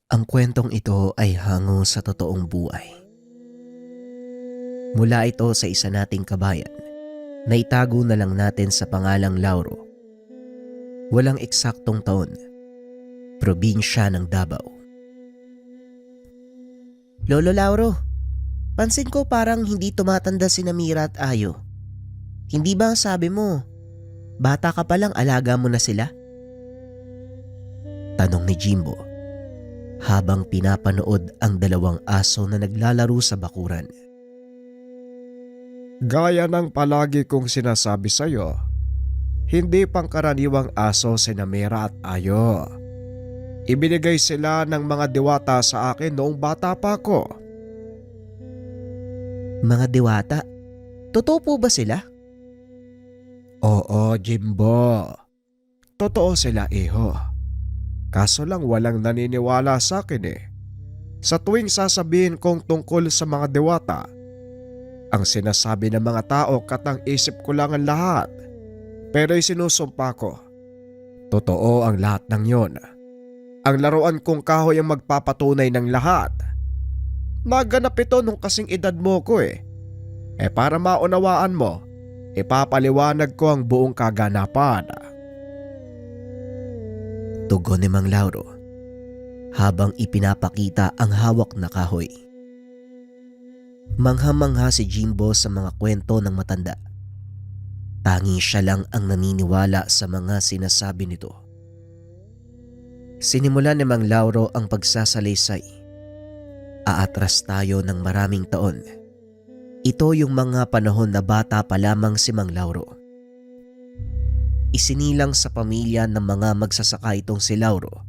Ang kwentong ito ay hango sa totoong buhay. Mula ito sa isa nating kabayan na itago na lang natin sa pangalang Lauro. Walang eksaktong taon, probinsya ng Davao. Lolo Lauro, pansin ko parang hindi tumatanda si Namira at Ayo. Hindi ba sabi mo, bata ka palang alaga mo na sila? Tanong ni Jimbo habang pinapanood ang dalawang aso na naglalaro sa bakuran. Gaya ng palagi kong sinasabi sa'yo, hindi pangkaraniwang aso si Namira at Ayo. Ibinigay sila ng mga diwata sa akin noong bata pa ako. Mga diwata? Totoo po ba sila? Oo, Jimbo. Totoo sila, iho. Kaso lang walang naniniwala sa akin eh. Sa tuwing sasabihin kong tungkol sa mga diwata, ang sinasabi ng mga tao katang isip ko lang ang lahat. Pero isinusumpa ko, totoo ang lahat ng yon. Ang laruan kong kahoy ang magpapatunay ng lahat. Naganap ito nung kasing edad mo ko eh. Para maunawaan mo, ipapaliwanag ko ang buong kaganapan. Tugon ni Mang Lauro habang ipinapakita ang hawak na kahoy. Mangha-mangha si Jimbo sa mga kwento ng matanda. Tangi siya lang ang naniniwala sa mga sinasabi nito. Sinimulan ni Mang Lauro ang pagsasalaysay. Aatras tayo ng maraming taon. Ito yung mga panahon na bata pa lamang si Mang Lauro. Isinilang sa pamilya ng mga magsasaka itong si Lauro.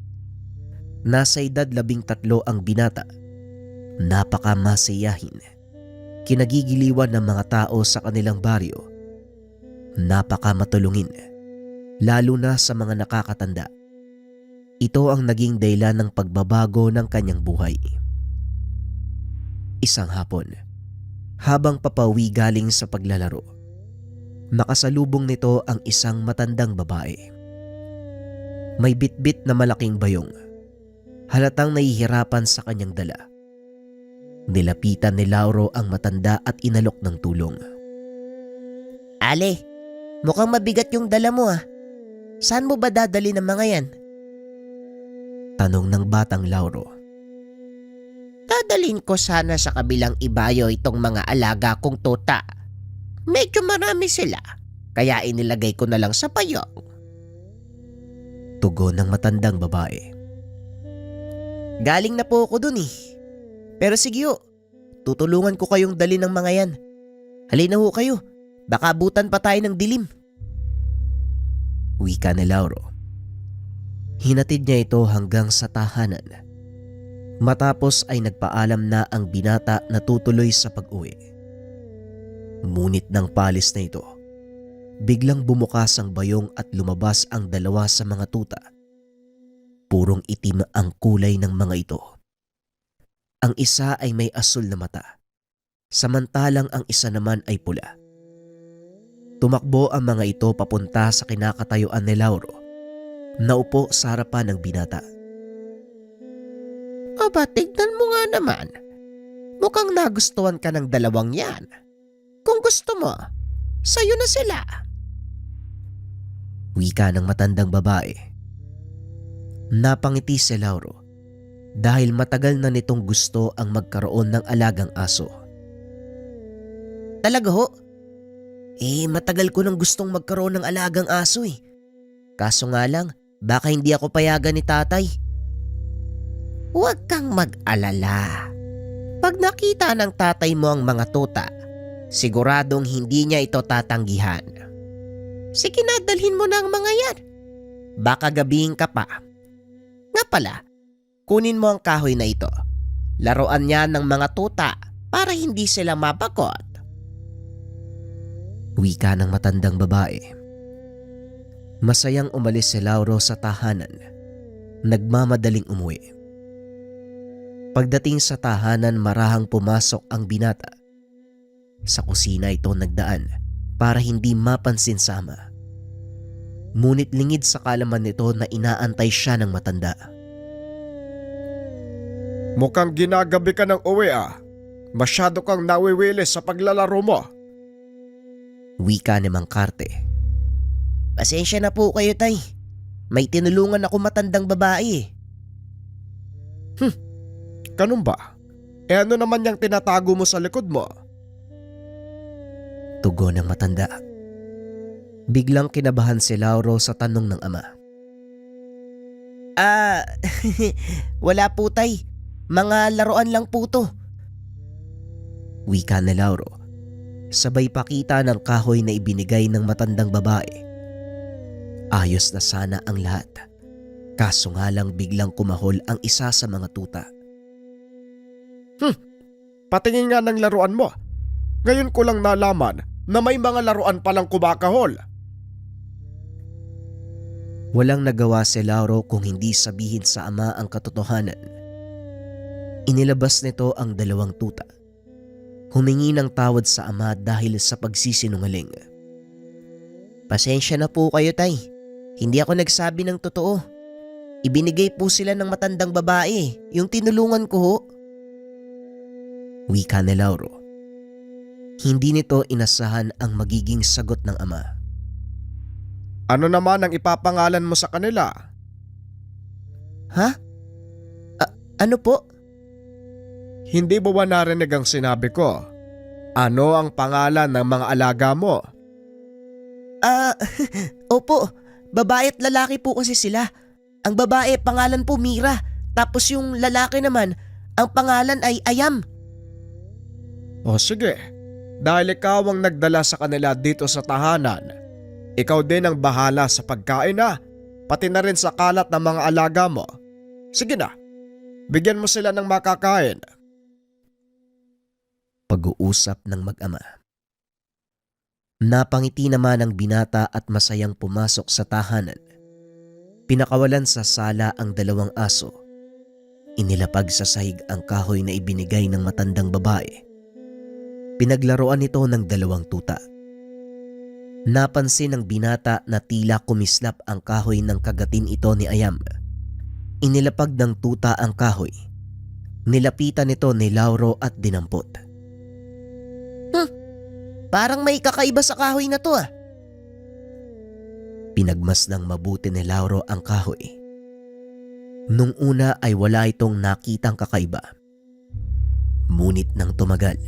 Nasa edad 13 ang binata. Napakamasiyahin. Kinagigiliwan ng mga tao sa kanilang baryo. Napakamatulungin, lalo na sa mga nakakatanda. Ito ang naging dahilan ng pagbabago ng kanyang buhay. Isang hapon, habang papauwi galing sa paglalaro, nakasalubong nito ang isang matandang babae. May bitbit na malaking bayong. Halatang nahihirapan sa kanyang dala. Nilapitan ni Lauro ang matanda at inalok ng tulong. Ale, mukhang mabigat yung dala mo ah. Saan mo ba dadali ng mga yan? Tanong ng batang Lauro. Dadalhin ko sana sa kabilang ibayo itong mga alaga kong tuta. Medyo marami sila, kaya inilagay ko na lang sa payong. Tugon ng matandang babae. Galing na po ako dun eh. Pero sige ho, tutulungan ko kayong dali ng mga yan. Halina ho kayo, baka abutan pa tayo ng dilim. Wika ni Lauro. Hinatid niya ito hanggang sa tahanan. Matapos ay nagpaalam na ang binata na tutuloy sa pag-uwi. Ngunit ng palis na ito, biglang bumukas ang bayong at lumabas ang dalawa sa mga tuta. Purong itim ang kulay ng mga ito. Ang isa ay may asul na mata, samantalang ang isa naman ay pula. Tumakbo ang mga ito papunta sa kinakatayuan ni Lauro. Naupo sa harapan ng binata. Aba, tignan mo nga naman. Mukhang nagustuhan ka ng dalawang yan. Kung gusto mo, sayo na sila. Wika ng matandang babae. Napangiti si Lauro dahil matagal na nitong gusto ang magkaroon ng alagang aso. Talaga ho? Matagal ko nang gustong magkaroon ng alagang aso eh. Kaso nga lang, baka hindi ako payagan ni tatay. Huwag kang mag-alala. Pag nakita ng tatay mo ang mga tuta, siguradong hindi niya ito tatanggihan. Sige na, dalhin mo na ang mga yan. Baka gabihin ka pa. Nga pala, kunin mo ang kahoy na ito. Laruan niya ng mga tuta para hindi sila mapakot. Wika ng matandang babae. Masayang umalis si Lauro sa tahanan. Nagmamadaling umuwi. Pagdating sa tahanan, marahang pumasok ang binata. Sa kusina ito nagdaan para hindi mapansin sa ama. Ngunit lingid sa kalaman nito na inaantay siya ng matanda. Mukhang ginagabi ka ng uwi ah. Masyado kang nawiwilis sa paglalaro mo. Wika ni Mang Karte. Pasensya na po kayo, tay. May tinulungan ako matandang babae eh. Ganun ba? Ano naman yung tinatago mo sa likod mo? Tugon ng matanda. Biglang kinabahan si Lauro sa tanong ng ama. Wala po tay. Mga laruan lang po to. Wika ni Lauro. Sabay pakita ng kahoy na ibinigay ng matandang babae. Ayos na sana ang lahat. Kaso nga lang biglang kumahol ang isa sa mga tuta. Patingin nga ng laruan mo. Ngayon ko lang nalaman na may mga laruan palang kumakahol. Walang nagawa si Lauro kung hindi sabihin sa ama ang katotohanan. Inilabas nito ang dalawang tuta. Humingi ng tawad sa ama dahil sa pagsisinungaling. Pasensya na po kayo, tay. Hindi ako nagsabi ng totoo. Ibinigay po sila ng matandang babae, yung tinulungan ko ho. Wika ni Lauro. Hindi nito inasahan ang magiging sagot ng ama. Ano naman ang ipapangalan mo sa kanila? Ha? Ano po? Hindi mo ba narinig ang sinabi ko? Ano ang pangalan ng mga alaga mo? Opo. Babae at lalaki po kasi sila. Ang babae pangalan po Mira. Tapos yung lalaki naman, ang pangalan ay Ayam. O sige, dahil ikaw ang nagdala sa kanila dito sa tahanan, ikaw din ang bahala sa pagkain na, pati na rin sa kalat ng mga alaga mo. Sige na, bigyan mo sila ng makakain. Pag-uusap ng mag-ama. Napangiti naman ang binata at masayang pumasok sa tahanan. Pinakawalan sa sala ang dalawang aso. Inilapag sa sahig ang kahoy na ibinigay ng matandang babae. Pinaglaruan ito ng dalawang tuta. Napansin ng binata na tila kumislap ang kahoy ng kagatin ito ni Ayam. Inilapag ng tuta ang kahoy. Nilapitan nito ni Lauro at dinampot. Parang may kakaiba sa kahoy na to ah. Pinagmasdang mabuti ni Lauro ang kahoy. Nung una ay wala itong nakitang kakaiba. Ngunit nang tumagal,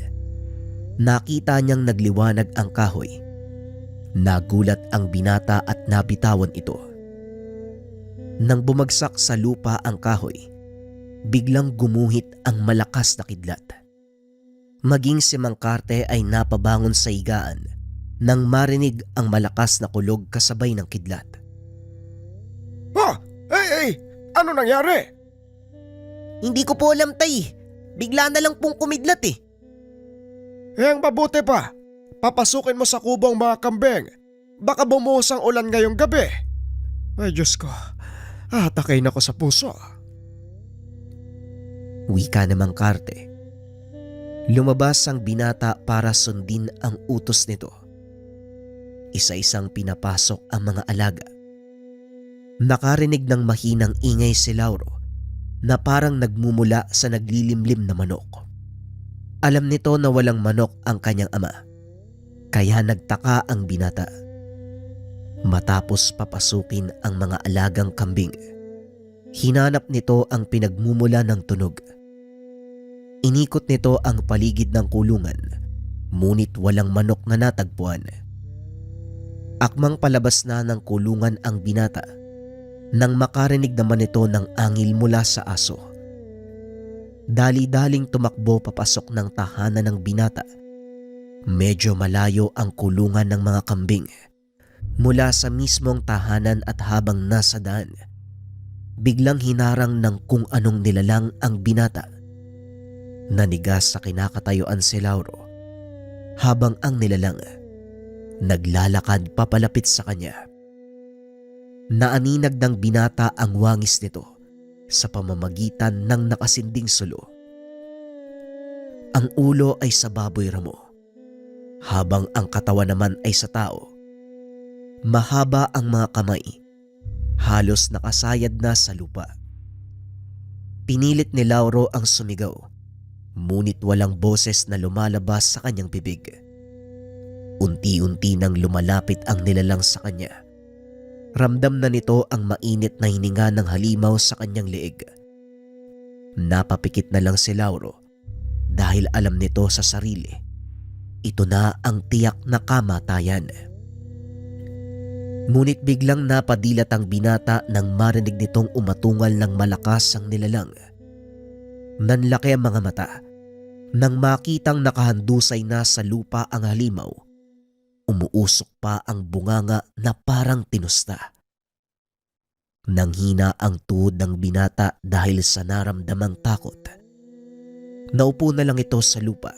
nakita niyang nagliwanag ang kahoy. Nagulat ang binata at nabitawan ito. Nang bumagsak sa lupa ang kahoy, biglang gumuhit ang malakas na kidlat. Maging si Mang Karte ay napabangon sa higaan nang marinig ang malakas na kulog kasabay ng kidlat. Hey! Ano nangyari? Hindi ko po alam tay. Bigla na lang pong kumidlat eh. Ang mabuti pa, papasukin mo sa kubo ang mga kambing. Baka bumuhos ang ulan ngayong gabi. Ay Diyos ko, atakay na ko sa puso. Wika ni Mang Karte. Lumabas ang binata para sundin ang utos nito. Isa-isang pinapasok ang mga alaga. Nakarinig ng mahinang ingay si Lauro na parang nagmumula sa naglilimlim na manok. Alam nito na walang manok ang kanyang ama, kaya nagtaka ang binata. Matapos papasukin ang mga alagang kambing, hinanap nito ang pinagmumula ng tunog. Inikot nito ang paligid ng kulungan, ngunit walang manok na natagpuan. Akmang palabas na ng kulungan ang binata nang makarinig naman ito ng angil mula sa aso. Dali-daling tumakbo papasok ng tahanan ng binata. Medyo malayo ang kulungan ng mga kambing. Mula sa mismong tahanan at habang nasa daan, biglang hinarang ng kung anong nilalang ang binata. Nanigas sa kinakatayuan si Lauro habang ang nilalang naglalakad papalapit sa kanya. Naaninag ng binata ang wangis nito sa pamamagitan ng nakasinding sulo. Ang ulo ay sa baboy ramo, habang ang katawan naman ay sa tao. Mahaba ang mga kamay, halos nakasayad na sa lupa. Pinilit ni Lauro ang sumigaw, ngunit walang boses na lumalabas sa kanyang bibig. Unti-unti nang lumalapit ang nilalang sa kanya. Ramdam na nito ang mainit na hininga ng halimaw sa kanyang leeg. Napapikit na lang si Lauro dahil alam nito sa sarili, ito na ang tiyak na kamatayan. Ngunit biglang napadilat ang binata nang marinig nitong umatungal ng malakas ang nilalang. Nanlaki ang mga mata nang makitang nakahandusay na sa lupa ang halimaw. Umuusok pa ang bunganga na parang tinusta. Nanghina ang tuhod ng binata dahil sa naramdamang takot. Naupo na lang ito sa lupa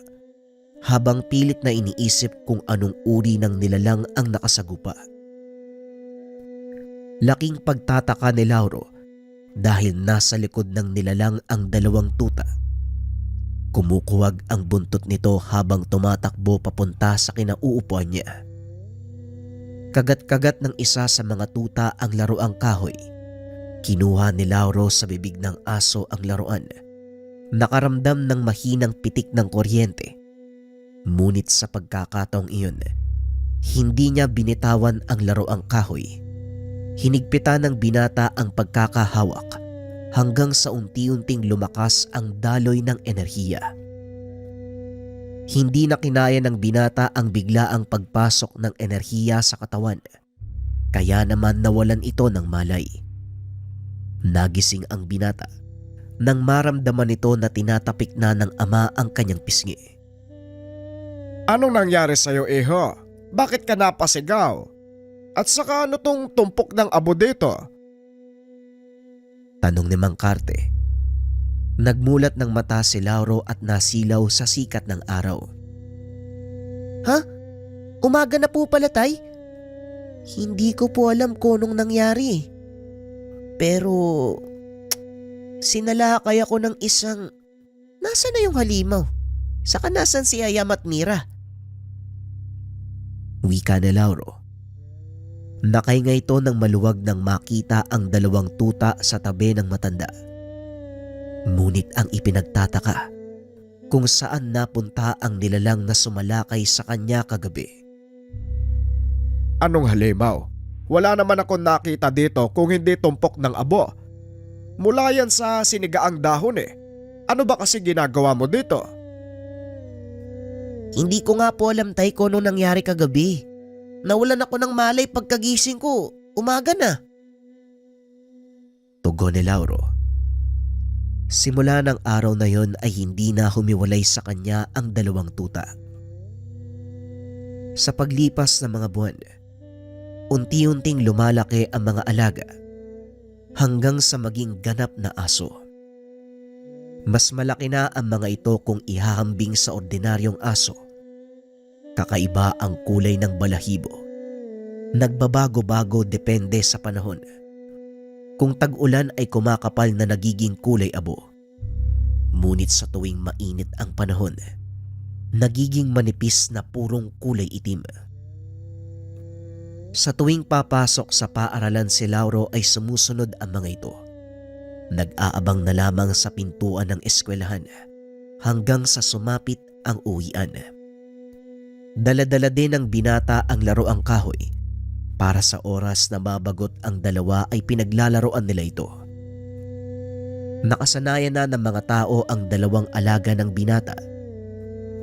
habang pilit na iniisip kung anong uri ng nilalang ang nakasagupa. Laking pagtataka ni Lauro dahil nasa likod ng nilalang ang dalawang tuta. Kumukuwag ang buntot nito habang tumatakbo papunta sa kinauupuan niya. Kagat-kagat ng isa sa mga tuta ang laruang kahoy. Kinuha ni Lauro sa bibig ng aso ang laruan. Nakaramdam ng mahinang pitik ng kuryente. Ngunit sa pagkakataong iyon, hindi niya binitawan ang laruang kahoy. Hinigpitan ng binata ang pagkakahawak hanggang sa unti-unting lumakas ang daloy ng enerhiya. Hindi na kinaya ng binata ang biglaang pagpasok ng enerhiya sa katawan, kaya naman nawalan ito ng malay. Nagising ang binata nang maramdaman nito na tinatapik na ng ama ang kanyang pisngi. Anong nangyari sa'yo, Iho? Bakit ka napasigaw? At saka ano tong tumpok ng abo dito? Tanong ni Mang Karte. Nagmulat ng mata si Lauro at nasilaw sa sikat ng araw. Ha? Umaga na po pala, tay? Hindi ko po alam kung anong nangyari. Pero sinalakay ako ng isang... Nasaan na yung halimaw? Saka nasan si Ayam at Mira? Wika ni Lauro. Nakahinga ito ng maluwag nang makita ang dalawang tuta sa tabi ng matanda. Ngunit ang ipinagtataka, kung saan napunta ang nilalang na sumalakay sa kanya kagabi. Anong halimaw? Wala naman akong nakita dito kung hindi tumpok ng abo. Mula yan sa sinigaang dahon eh. Ano ba kasi ginagawa mo dito? Hindi ko nga po alam, tay, kung anong nangyari kagabi. Nawalan ako ng malay pagkagising ko. Umaga na. Tugon ni Lauro. Simula ng araw na yon ay hindi na humiwalay sa kanya ang dalawang tuta. Sa paglipas ng mga buwan, unti-unting lumalaki ang mga alaga hanggang sa maging ganap na aso. Mas malaki na ang mga ito kung ihahambing sa ordinaryong aso. Kakaiba ang kulay ng balahibo. Nagbabago-bago depende sa panahon. Kung tag-ulan ay kumakapal na nagiging kulay abo. Ngunit sa tuwing mainit ang panahon, nagiging manipis na purong kulay itim. Sa tuwing papasok sa paaralan si Lauro ay sumusunod ang mga ito. Nag-aabang na lamang sa pintuan ng eskwelahan hanggang sa sumapit ang uwian. Dala-dala din ng binata ang laruang kahoy. Para sa oras na mabagot ang dalawa ay pinaglalaroan nila ito. Nakasanayan na ng mga tao ang dalawang alaga ng binata.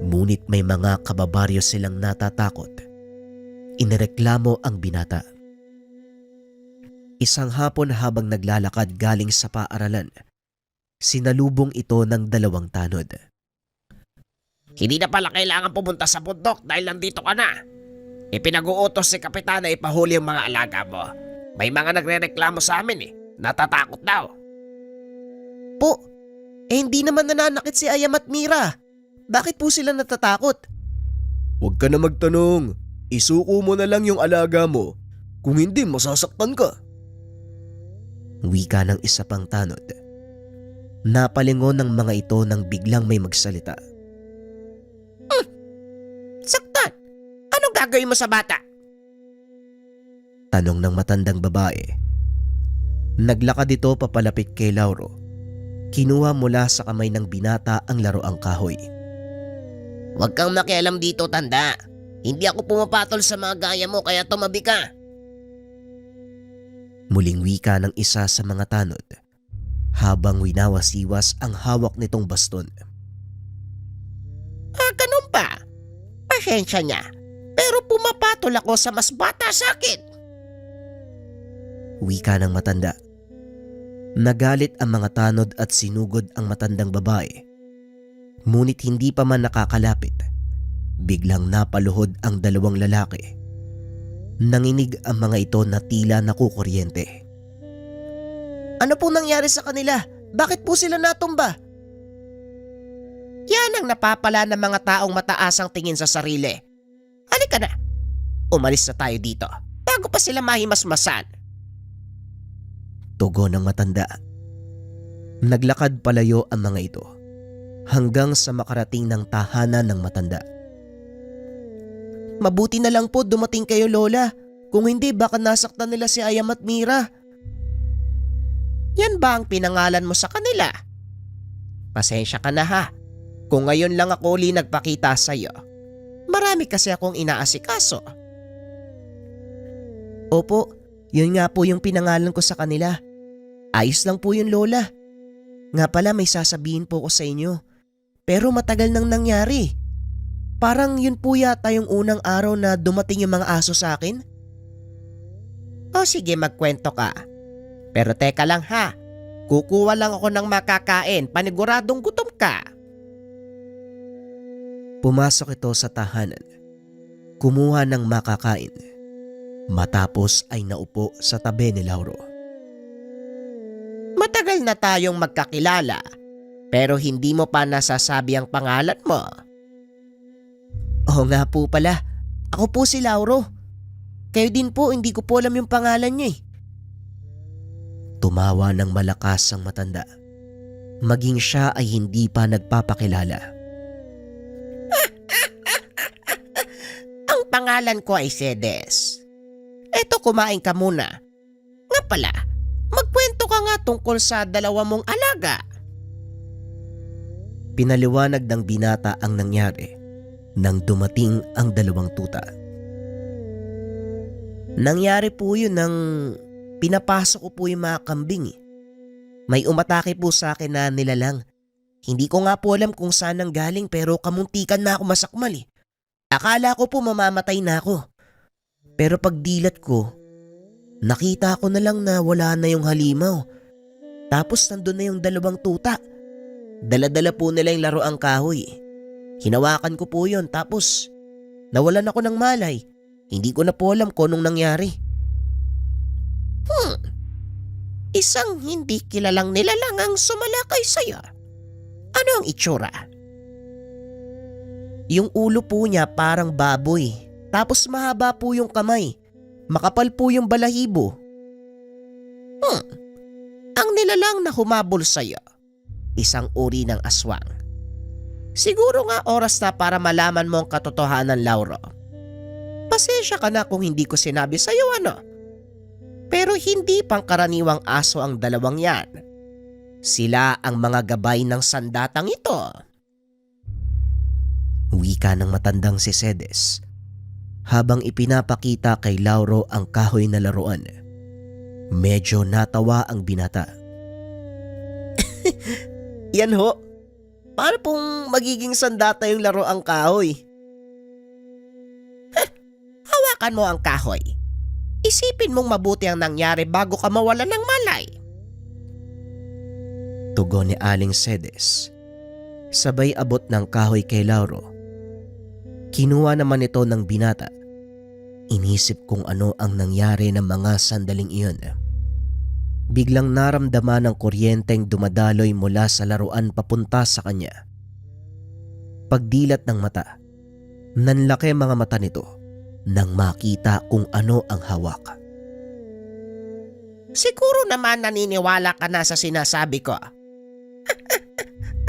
Ngunit may mga kababaryo silang natatakot. Inireklamo ang binata. Isang hapon habang naglalakad galing sa paaralan, sinalubong ito ng dalawang tanod. Hindi na pala kailangan pumunta sa bundok dahil nandito ka na. Ipinag-uutos si Kapitan na ipahuli ang mga alaga mo. May mga nagre-reklamo sa amin eh. Natatakot daw. Po, hindi naman nananakit si Ayam at Mira. Bakit po sila natatakot? Huwag ka na magtanong. Isuko mo na lang yung alaga mo. Kung hindi, masasaktan ka. Wika ng isa pang tanod. Napalingon ng mga ito nang biglang may magsalita. Saktan! Anong gagawin mo sa bata? Tanong ng matandang babae. Naglakad ito papalapit kay Lauro. Kinuha mula sa kamay ng binata ang laroang kahoy. Huwag kang makialam dito, tanda. Hindi ako pumapatol sa mga gaya mo kaya tumabi ka. Muling wika ng isa sa mga tanod habang winawasiwas ang hawak nitong baston. Ganun pa. Pasensya niya. Pero pumapatol ako sa mas bata sa akin. Wika ng matanda. Nagalit ang mga tanod at sinugod ang matandang babae. Ngunit hindi pa man nakakalapit, biglang napaluhod ang dalawang lalaki. Nanginig ang mga ito na tila nakukuryente. Ano po nangyari sa kanila? Bakit po sila natumba? Yan ang napapala ng mga taong mataas ang tingin sa sarili. Halika na. Umalis na tayo dito bago pa sila mahimasmasan. Tugon ng matanda. Naglakad palayo ang mga ito hanggang sa makarating ng tahanan ng matanda. Mabuti na lang po dumating kayo, Lola. Kung hindi, baka nasaktan nila si Ayam at Mira. Yan ba ang pinangalan mo sa kanila? Pasensya ka na ha. Kung ngayon lang ako uli nagpakita sa'yo. Marami kasi akong inaasikaso. Opo, yun nga po yung pinangalan ko sa kanila. Ayos lang po yun, Lola. Nga pala may sasabihin po ko sa inyo. Pero matagal nang nangyari. Parang yun po yata yung unang araw na dumating yung mga aso sa akin. O sige, magkwento ka. Pero teka lang ha. Kukuha lang ako ng makakain. Paniguradong gutom ka. Pumasok ito sa tahanan. Kumuha ng makakain. Matapos ay naupo sa tabi ni Lauro. Matagal na tayong magkakilala. Pero hindi mo pa nasasabi ang pangalan mo. Oo nga po pala. Ako po si Lauro. Kayo din po, hindi ko po alam yung pangalan niyo eh. Tumawa ng malakas ang matanda. Maging siya ay hindi pa nagpapakilala. Ang pangalan ko ay Sedes. Eto, kumain ka muna. Nga pala, magkwento ka nga tungkol sa dalawa mong alaga. Pinaliwanag ng binata ang nangyari nang dumating ang dalawang tuta. Nangyari po yun nang pinapasok ko po yung mga kambing. May umatake po sa akin na nilalang. Hindi ko nga po alam kung saan nang galing pero kamuntikan na ako masakmal eh. Akala ko po mamamatay na ako. Pero pagdilat ko, nakita ko na lang na wala na yung halimaw. Tapos nandun na yung dalawang tuta. Dala-dala po nila yung laroang kahoy. Hinawakan ko po yun tapos nawalan ako ng malay. Hindi ko na po alam kung anong nangyari. Isang hindi kilalang nilalang ang sumalakay sa'yo. Ano ang itsura? Yung ulo po niya parang baboy. Tapos mahaba po yung kamay. Makapal po yung balahibo. Ang nilalang na humabol sa'yo, isang uri ng aswang. Siguro nga oras na para malaman mo ang katotohanan, Lauro. Pasensya ka na kung hindi ko sinabi sa'yo ano. Pero hindi pangkaraniwang aso ang dalawang yan. Sila ang mga gabay ng sandatang ito. Wika ng matandang si Sedes habang ipinapakita kay Lauro ang kahoy na laruan. Medyo natawa ang binata. Yan ho. Paano pong magiging sandata yung laro ang kahoy? Hawakan mo ang kahoy. Isipin mong mabuti ang nangyari bago ka mawalan ng malay. Tugon ni Aling Sedes. Sabay abot ng kahoy kay Lauro. Kinuha naman ito ng binata. Inisip kung ano ang nangyari ng mga sandaling iyon. Biglang naramdaman ng kuryenteng dumadaloy mula sa laruan papunta sa kanya. Pagdilat ng mata, nanlaki mga mata nito nang makita kung ano ang hawak. Siguro naman naniniwala ka na sa sinasabi ko.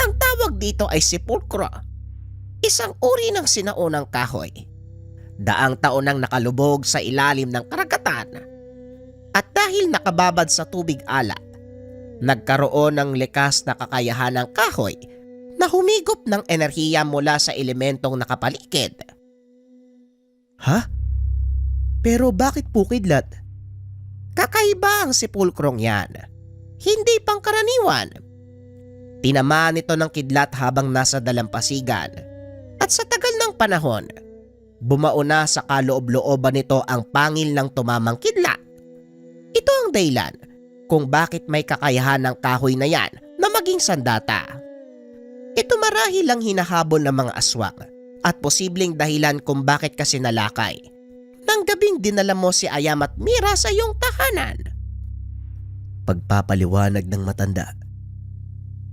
Ang tawag dito ay sepulkro. Isang uri ng sinaunang kahoy. Daang taon nang nakalubog sa ilalim ng karagatan. At dahil nakababad sa tubig alat, Nagkaroon ng likas na kakayahan ng kahoy na humigop ng enerhiya mula sa elementong nakapaligid. Ha? Pero bakit po kidlat? Kakaiba ang sepulkrong yan. Hindi pangkaraniwan. Tinamaan ito ng kidlat habang nasa dalampasigan. At sa tagal ng panahon, bumauna sa kaloob-looban nito ang pangil ng tumamang kidlat. Ito ang dahilan kung bakit may kakayahan ng kahoy na yan na maging sandata. Ito marahil ang hinahabol ng mga aswang at posibleng dahilan kung bakit kasi nalakay nang gabing dinala mo si Ayam at Mira sa iyong tahanan. Pagpapaliwanag ng matanda.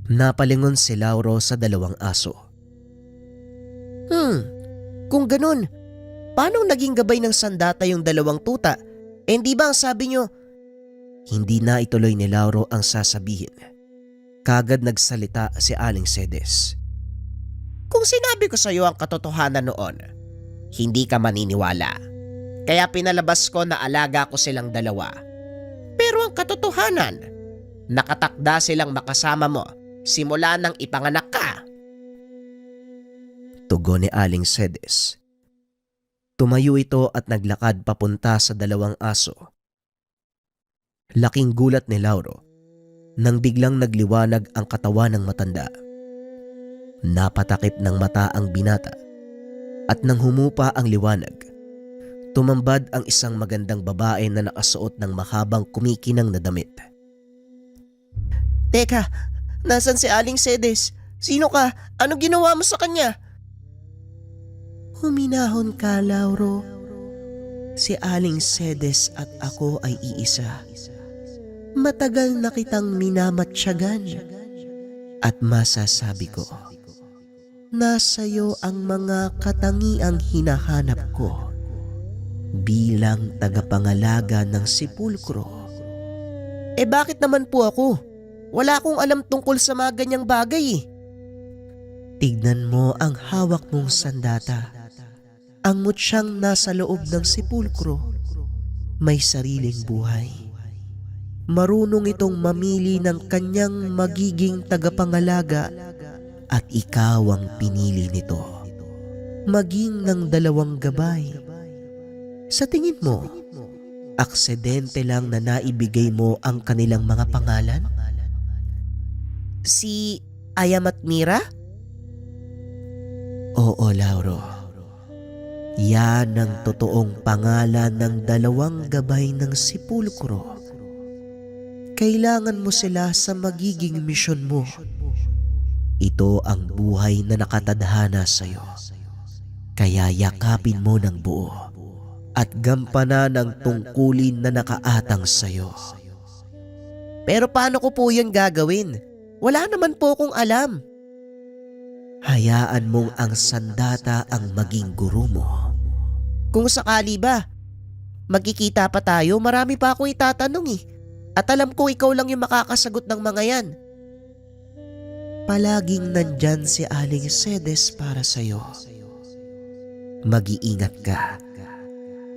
Napalingon si Lauro sa dalawang aso. Kung ganun, paano naging gabay ng sandata yung dalawang tuta? Hindi ba ang sabi nyo? Hindi na ituloy ni Lauro ang sasabihin. Kagad nagsalita si Aling Cedes. Kung sinabi ko sa iyo ang katotohanan noon, hindi ka maniniwala. Kaya pinalabas ko na alaga ko silang dalawa. Pero ang katotohanan, nakatakda silang makasama mo simula nang ipanganak ka. Tugon ni Aling Cedes. Tumayo ito at naglakad papunta sa dalawang aso. Laking gulat ni Lauro nang biglang nagliwanag ang katawan ng matanda. Napatakip ng mata ang binata at nang humupa ang liwanag, tumambad ang isang magandang babae na nakasuot ng mahabang kumikinang na damit. Teka, nasan si Aling Cedes? Sino ka? Ano ginawa mo sa kanya? Huminahon ka, Lauro. Si Aling Cedes at ako ay iisa. Matagal na kitang minamatyagan. At masasabi ko, nasa iyo ang mga katangiang hinahanap ko bilang tagapangalaga ng sepulkro. Bakit naman po ako? Wala akong alam tungkol sa mga ganyang bagay. Tignan mo ang hawak mong sandata. Ang mutsyang nasa loob ng sepulkro may sariling buhay. Marunong itong mamili ng kanyang magiging tagapangalaga at ikaw ang pinili nito. Maging ng dalawang gabay. Sa tingin mo, aksidente lang na naibigay mo ang kanilang mga pangalan? Si Ayam at Mira? Oo, Lauro. Yan ang totoong pangalan ng dalawang gabay ng sepulkro. Kailangan mo sila sa magiging misyon mo. Ito ang buhay na nakatadhana sa iyo. Kaya yakapin mo ng buo at gampanan ang tungkulin na nakaatang sa iyo. Pero paano ko po yan gagawin? Wala naman po akong alam. Hayaan mong ang sandata ang maging guro mo. Kung sakali ba, magkikita pa tayo, marami pa akong itatanong eh. At alam ko ikaw lang yung makakasagot ng mga yan. Palaging nandyan si Aling Cedes para sa'yo. Mag-iingat ka.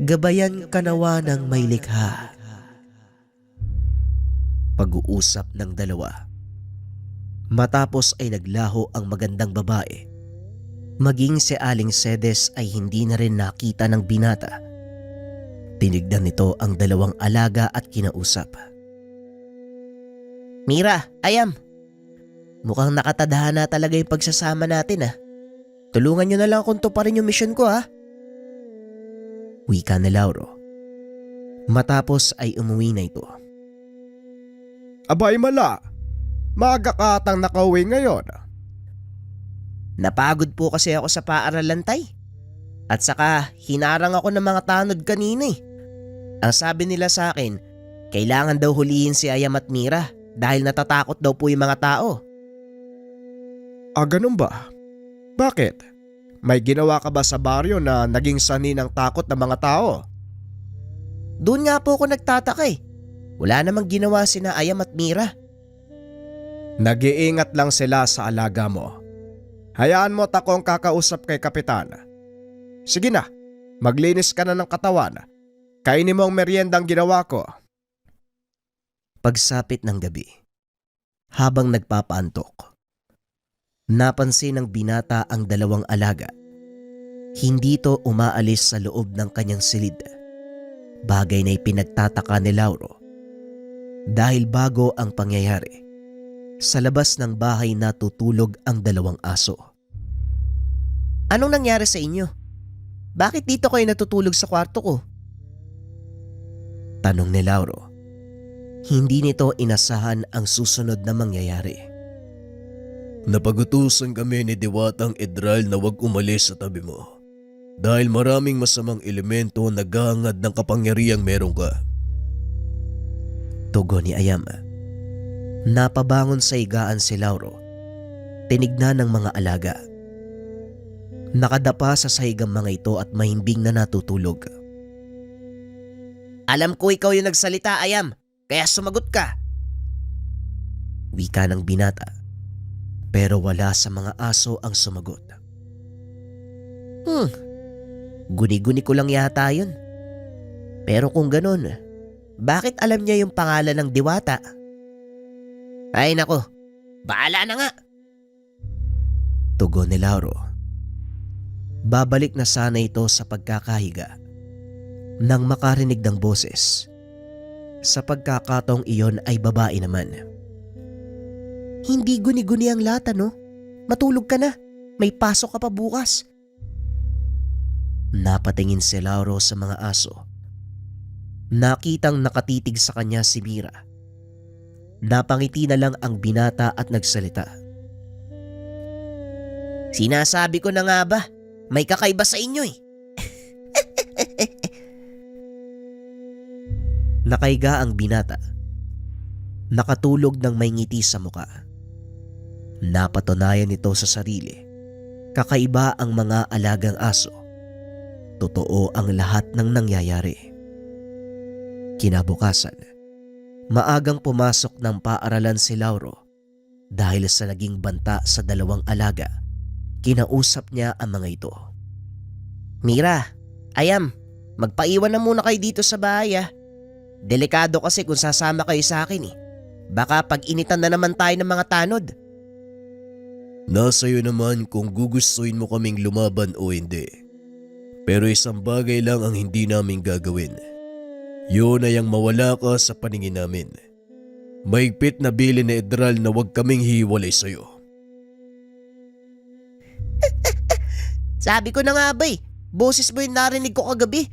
Gabayan ka nawa ng may likha. Pag-uusap ng dalawa. Matapos ay naglaho ang magandang babae. Maging si Aling Cedes ay hindi na rin nakita ng binata. Tinignan nito ang dalawang alaga at kinausap. Mira, Ayam. Mukhang nakatadhana talaga yung pagsasama natin ah. Tulungan nyo na lang kung to pa rin yung mission ko ah. Wika ni Lauro. Matapos ay umuwi na ito. Abay mala, maaga ka atang nakauwi ngayon. Napagod po kasi ako sa paaralan, tay. At saka hinarang ako ng mga tanod kanina eh. Ang sabi nila sa akin, kailangan daw hulihin si Ayam at Mira dahil natatakot daw po yung mga tao. Ah, ganun ba? Bakit? May ginawa ka ba sa baryo na naging sanhi ng takot ng mga tao? Doon nga po ako nagtataka eh. Wala namang ginawa sina Ayam at Mira. Nag-iingat lang sila sa alaga mo. Hayaan mo akong kakausap kay Kapitan. Sige na, maglinis ka na ng katawan. Kainin mo ang merienda ang ginawa ko. Pagsapit ng gabi, Habang nagpapaantok, napansin ng binata ang dalawang alaga. Hindi to umaalis sa loob ng kanyang silid. Bagay na ipinagtataka ni Lauro. Dahil bago ang pangyayari, sa labas ng bahay natutulog ang dalawang aso. Anong nangyari sa inyo? Bakit dito kayo natutulog sa kwarto ko? Tanong ni Lauro. Hindi nito inasahan ang susunod na mangyayari. Napagutusan kami ni Diwatang Edral na huwag umalis sa tabi mo. Dahil maraming masamang elemento naghahangad ng kapangyarihang meron ka. Tugon ni Ayam. Napabangon sa higaan si Lauro. Tinignan ng mga alaga. Nakadapa sa sahigang mga ito at mahimbing na natutulog. Alam ko ikaw yung nagsalita, Ayam. Kaya sumagot ka. Wika ng binata. Pero wala sa mga aso ang sumagot. Guni-guni ko lang yata yun. Pero kung ganun, bakit alam niya yung pangalan ng diwata? Ay nako, bahala na nga. Tugon ni Lauro. Babalik na sana ito sa pagkakahiga nang makarinig ng boses. Sa pagkakataong iyon ay babae naman. Hindi guni-guni ang lata, no? Matulog ka na. May pasok ka pa bukas. Napatingin si Lauro sa mga aso. Nakitang nakatitig sa kanya si Mira. Napangiti na lang ang binata at nagsalita. Sinasabi ko na nga ba, may kakaiba sa inyo eh. Nakaiga ang binata. Nakatulog ng may ngiti sa muka. Napatunayan nito sa sarili. Kakaiba ang mga alagang aso. Totoo ang lahat ng nangyayari. Kinabukasan, maagang pumasok ng paaralan si Lauro dahil sa naging banta sa dalawang alaga. Kinausap niya ang mga ito. Mira, Ayam, magpaiwan na muna kayo dito sa bahay ah. Delikado kasi kung sasama kayo sa akin eh. Baka pag initan na naman tayo ng mga tanod. Nasa iyo naman kung gugustuhin mo kaming lumaban o hindi. Pero isang bagay lang ang hindi namin gagawin. Yun ay ang mawala ka sa paningin namin. Mahigpit na bilin ni Edral na huwag kaming hiwalay sa iyo. Sabi ko na nga ba eh, boses mo yung narinig ko kagabi.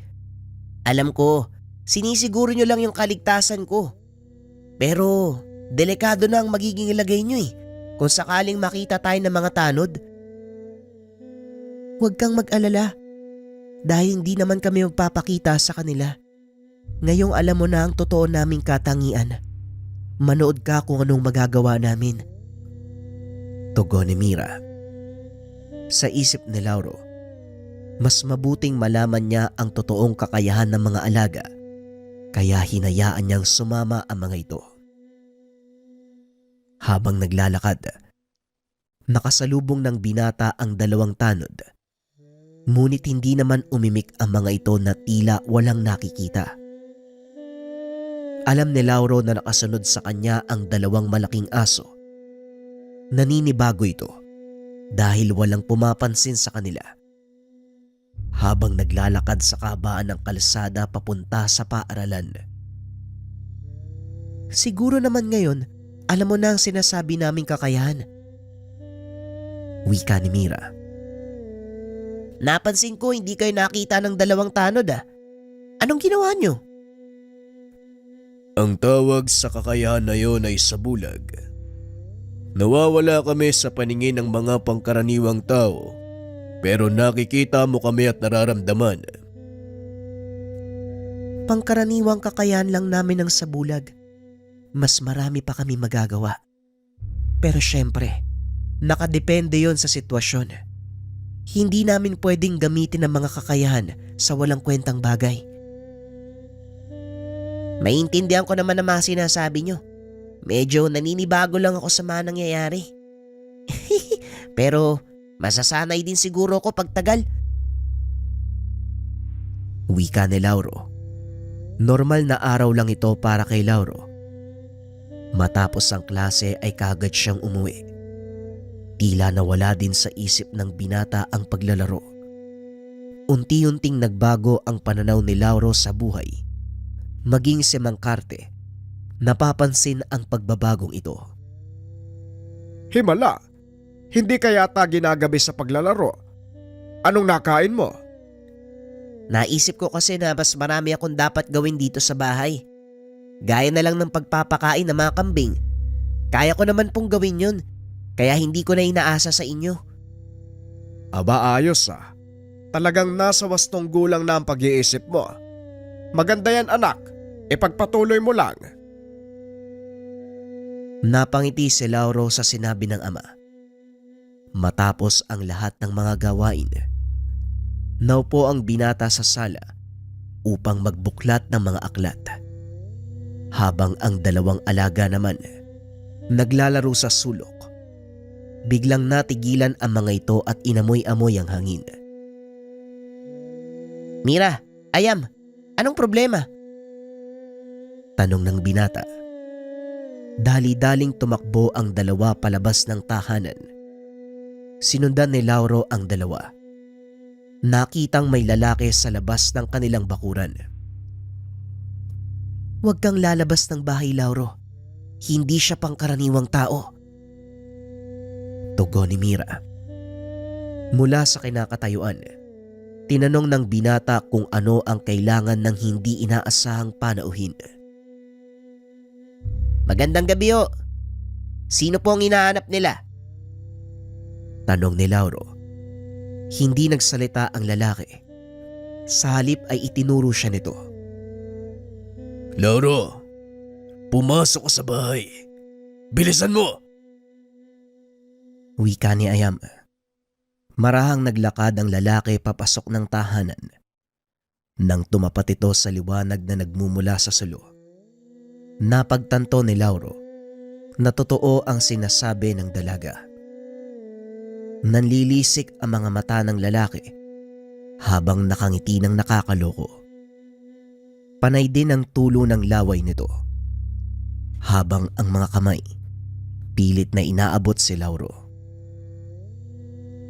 Alam ko, sinisiguro nyo lang yung kaligtasan ko. Pero delikado na ang magiging ilagay nyo eh kung sakaling makita tayo ng mga tanod. Huwag kang mag-alala dahil hindi naman kami magpapakita sa kanila. Ngayong alam mo na ang totoo naming katangian. Manood ka kung anong magagawa namin. Tugon ni Mira. Sa isip ni Lauro, mas mabuting malaman niya ang totoong kakayahan ng mga alaga, kaya hinayaan niyang sumama ang mga ito. Habang naglalakad, nakasalubong ng binata ang dalawang tanod. Ngunit hindi naman umimik ang mga ito na tila walang nakikita. Alam ni Lauro na nakasunod sa kanya ang dalawang malaking aso. Naninibago ito dahil walang pumapansin sa kanila. Habang naglalakad sa kabaan ng kalsada papunta sa paaralan. Siguro naman ngayon, alam mo na ang sinasabi naming kakayahan. Wika ni Mira. Napansin ko hindi kayo nakita ng dalawang tanod ah. Anong ginawa nyo? Ang tawag sa kakayahan na yon ay sabulag. Nawawala kami sa paningin ng mga pangkaraniwang tao, pero nakikita mo kami at nararamdaman. Pangkaraniwang kakayahan lang namin ng sabulag. Mas marami pa kami magagawa. Pero syempre, nakadepende yon sa sitwasyon. Hindi namin pwedeng gamitin ang mga kakayahan sa walang kwentang bagay. Maintindihan ko naman ang mga sinasabi nyo. Medyo naninibago lang ako sa mga nangyayari. Pero masasanay din siguro ako pagtagal. Wika ni Lauro. Normal na araw lang ito para kay Lauro. Matapos ang klase ay kaagad siyang umuwi. Tila nawala din sa isip ng binata ang paglalaro. Unti-unting nagbago ang pananaw ni Lauro sa buhay. Maging si Mang Karte, napapansin ang pagbabagong ito. Himala, hindi ka yata ginagabi sa paglalaro. Anong nakain mo? Naisip ko kasi na mas marami akong dapat gawin dito sa bahay. Gaya na lang ng pagpapakain ng mga kambing. Kaya ko naman pong gawin yun, kaya hindi ko na inaasa sa inyo. Aba ayos ah. Talagang nasa wastong gulang na ang pag-iisip mo. Maganda yan anak, ipagpatuloy mo lang. Napangiti si Lauro sa sinabi ng ama. Matapos ang lahat ng mga gawain, naupo ang binata sa sala upang magbuklat ng mga aklat. Habang ang dalawang alaga naman naglalaro sa sulok. Biglang natigilan ang mga ito at inamoy-amoy ang hangin. Mira, Ayam, anong problema? Tanong ng binata. Dali-daling tumakbo ang dalawa palabas ng tahanan. Sinundan ni Lauro ang dalawa. Nakitang may lalaki sa labas ng kanilang bakuran. Huwag kang lalabas ng bahay, Lauro. Hindi siya pangkaraniwang tao. Tugon ni Mira. Mula sa kinakatayuan, tinanong ng binata kung ano ang kailangan ng hindi inaasahang panauhin. Magandang gabi ho. Sino po ang hinahanap nila? Tanong ni Lauro. Hindi nagsalita ang lalaki. Sa halip ay itinuro siya nito. Lauro, pumasok ka sa bahay. Bilisan mo! Wika ni Ayam. Marahang naglakad ang lalaki papasok ng tahanan. Nang tumapat ito sa liwanag na nagmumula sa sulo, napagtanto ni Lauro na totoo ang sinasabi ng dalaga. Nanlilisik ang mga mata ng lalaki habang nakangiti ng nakakaloko. Panay din ang tulo ng laway nito. Habang ang mga kamay pilit na inaabot si Lauro.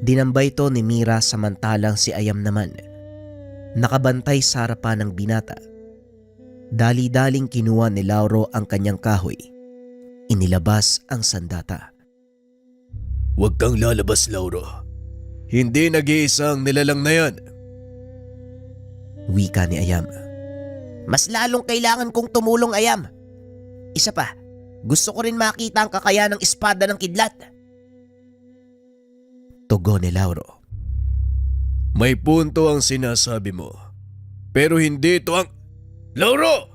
Dinambay ito ni Mira samantalang si Ayam naman nakabantay sa harapan ng binata. Dali-daling kinuha ni Lauro ang kanyang kahoy. Inilabas ang sandata. Huwag kang lalabas, Lauro. Hindi nag-iisang nilalang na yan. Wika ni Ayam. Mas lalong kailangan kong tumulong, Ayam. Isa pa, gusto ko rin makita ang kakayahan ng espada ng kidlat. Tugon ni Lauro. May punto ang sinasabi mo. Pero hindi ito ang... Lauro!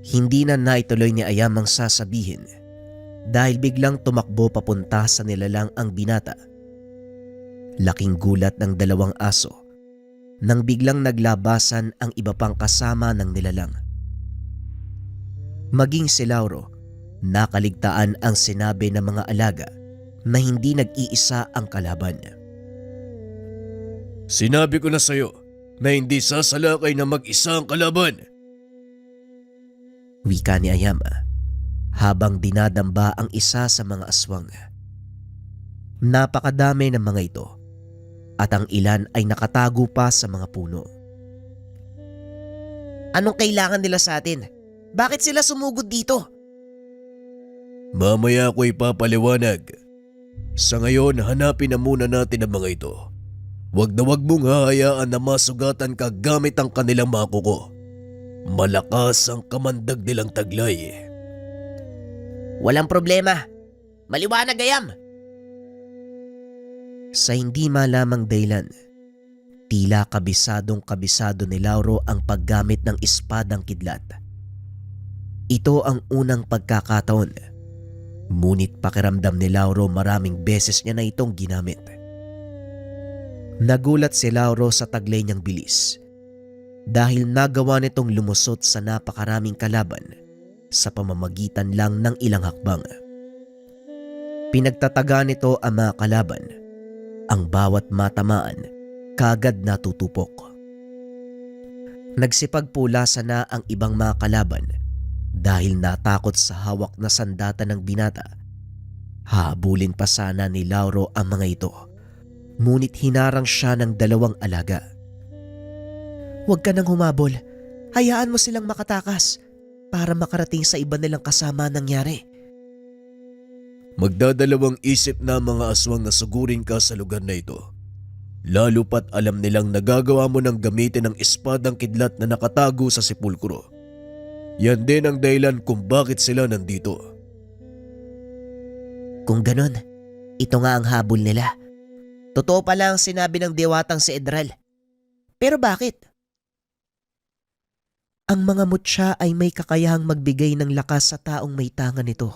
Hindi na naituloy ni Ayam ang sasabihin dahil biglang tumakbo papunta sa nilalang ang binata. Laking gulat ng dalawang aso nang biglang naglabasan ang iba pang kasama ng nilalang. Maging si Lauro, nakaligtaan ang sinabi ng mga alaga na hindi nag-iisa ang kalaban. Sinabi ko na sa'yo na hindi sasalakay na mag-isa ang kalaban. Wika ni Ayam habang dinadamba ang isa sa mga aswang. Napakadami ng mga ito at ang ilan ay nakatago pa sa mga puno. Anong kailangan nila sa atin? Bakit sila sumugod dito? Mamaya ko ipapaliwanag. Sa ngayon, hanapin na muna natin ang mga ito. Huwag na huwag mong hahayaan na masugatan ka gamit ang kanilang mga kuko. Malakas ang kamandag nilang taglay. Walang problema. Maliwanag, Ayam. Sa hindi malamang dahilan, tila kabisado ni Lauro ang paggamit ng espadang kidlat. Ito ang unang pagkakataon, ngunit pakiramdam ni Lauro maraming beses niya na itong ginamit. Nagulat si Lauro sa taglay niyang bilis dahil nagawa nitong lumusot sa napakaraming kalaban sa pamamagitan lang ng ilang hakbang. Pinagtataga nito ang mga kalaban. Ang bawat matamaan, kagad natutupok. Nagsipagpulasan na ang ibang mga kalaban Dahil natakot sa hawak na sandata ng binata, habulin pa sana ni Lauro ang mga ito. Ngunit hinarang siya ng dalawang alaga. "Huwag ka nang humabol. Hayaan mo silang makatakas para makarating sa iba nilang kasama ang nangyari." Magdadalawang isip na mga aswang na sugurin ka sa lugar na ito. Lalo pat alam nilang nagagawa mo ng gamitin ang espadang kidlat na nakatago sa sepulkro. Yan din ang dahilan kung bakit sila nandito. Kung ganon, ito nga ang habol nila. Totoo pala ang sinabi ng diwatang si Edral. Pero bakit? Ang mga mutya ay may kakayahang magbigay ng lakas sa taong may tangan nito.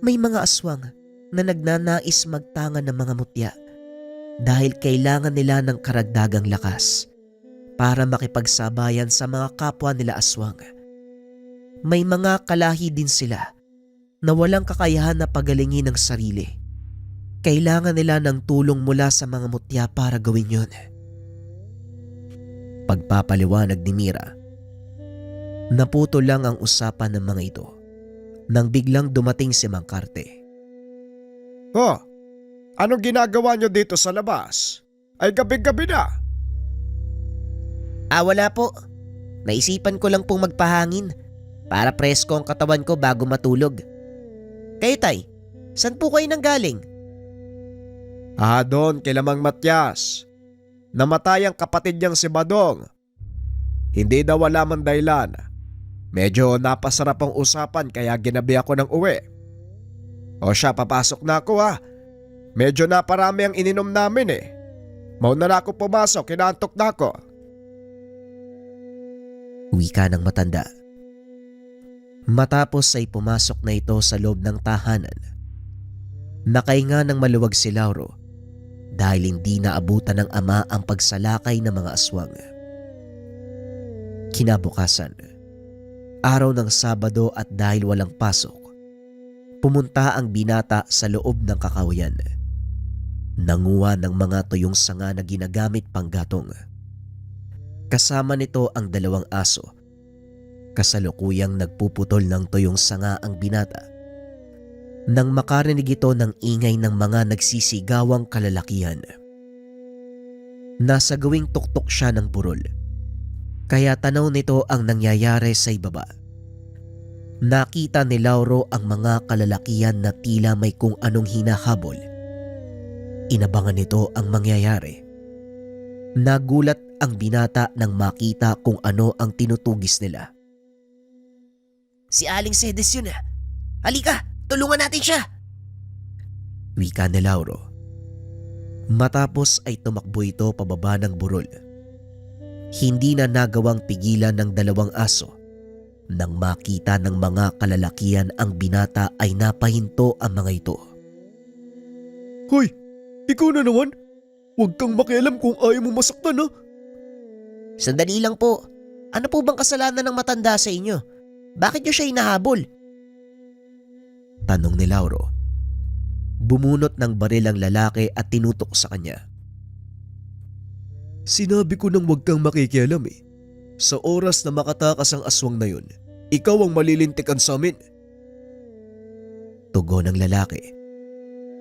May mga aswang na nagnanais magtangan ng mga mutya dahil kailangan nila ng karagdagang lakas para makipagsabayan sa mga kapwa nila aswang. May mga kalahi din sila na walang kakayahan na pagalingin ang sarili. Kailangan nila ng tulong mula sa mga mutya para gawin yun. Pagpapaliwanag ni Mira, naputo lang ang usapan ng mga ito nang biglang dumating si Mang Karte. "Ho, anong ginagawa nyo dito sa labas? Ay gabi-gabi na." Wala po. Naisipan ko lang pong magpahangin para presko ang katawan ko bago matulog. Kayo tay, saan po kayo nanggaling? Doon kila Mang Matyas. Namatay ang kapatid niyang si Badong. Hindi daw wala man dahilan. Medyo napasarap ang usapan kaya ginabi ako ng uwi. O siya, papasok na ako ha. Medyo naparami ang ininom namin eh. Mauna na ako pumasok, kinaantok na ako. Wika ng matanda. Matapos ay pumasok na ito sa loob ng tahanan. Nakahinga ng maluwag si Lauro dahil hindi naabutan ng ama ang pagsalakay ng mga aswang. Kinabukasan, araw ng Sabado at dahil walang pasok, pumunta ang binata sa loob ng kakawayan. Nanguha ng mga tuyong sanga na ginagamit pang gatong. Kasama nito ang dalawang aso. Kasalukuyang nagpuputol ng tuyong sanga ang binata nang makarinig ito ng ingay ng mga nagsisigawang kalalakihan. Nasa gawing tuktok siya ng burol, kaya tanaw nito ang nangyayari sa ibaba. Nakita ni Lauro ang mga kalalakihan na tila may kung anong hinahabol. Inabangan nito ang mangyayari. Nagulat ang binata nang makita kung ano ang tinutugis nila. "Si Aling Sedes yun ah. Halika, tulungan natin siya!" Wika ni Lauro. Matapos ay tumakbo ito pababa ng burol. Hindi na nagawang pigilan ng dalawang aso. Nang makita ng mga kalalakihan ang binata ay napahinto ang mga ito. "Hoy, ikaw na naman. Huwag kang makialam kung ayaw mo masaktan ha." "Sandali lang po. Ano po bang kasalanan ng matanda sa inyo? Bakit niyo siya hinahabol?" Tanong ni Lauro. Bumunot ng baril ang lalaki at tinutok sa kanya. "Sinabi ko nang huwag kang makikialam eh. Sa oras na makatakas ang aswang na yun, ikaw ang malilintikan sa amin." Tugon ng lalaki.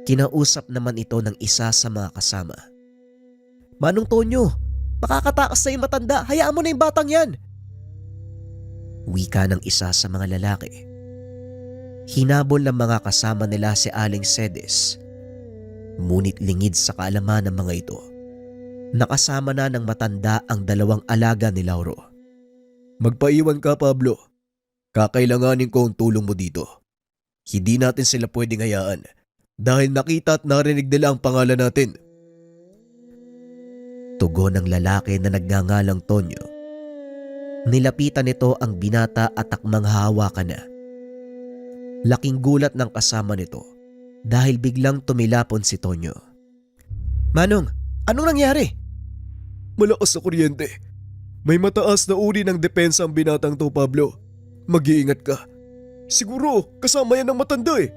Kinausap naman ito ng isa sa mga kasama. "Manong Tonyo, makakatakas na yung matanda. Hayaan mo na yung batang yan." Wika ng isa sa mga lalaki. Hinabol ng mga kasama nila si Aling Sedes. Ngunit lingid sa kaalaman ng mga ito, nakasama na ng matanda ang dalawang alaga ni Lauro. "Magpaiwan ka, Pablo. Kakailanganin ko ang tulong mo dito. Hindi natin sila pwedeng hayaan dahil nakita at narinig nila ang pangalan natin." Tugon ng lalaki na nagngangalang Tonyo. Nilapitan nito ang binata at takmang hahawakan na. Laking gulat ng kasama nito dahil biglang tumilapon si Tonyo. "Manong, anong nangyari?" "Malakas na kuryente. May mataas na uri ng depensa ang binatang to, Pablo. Mag-iingat ka. Siguro kasama yan ng matanda eh."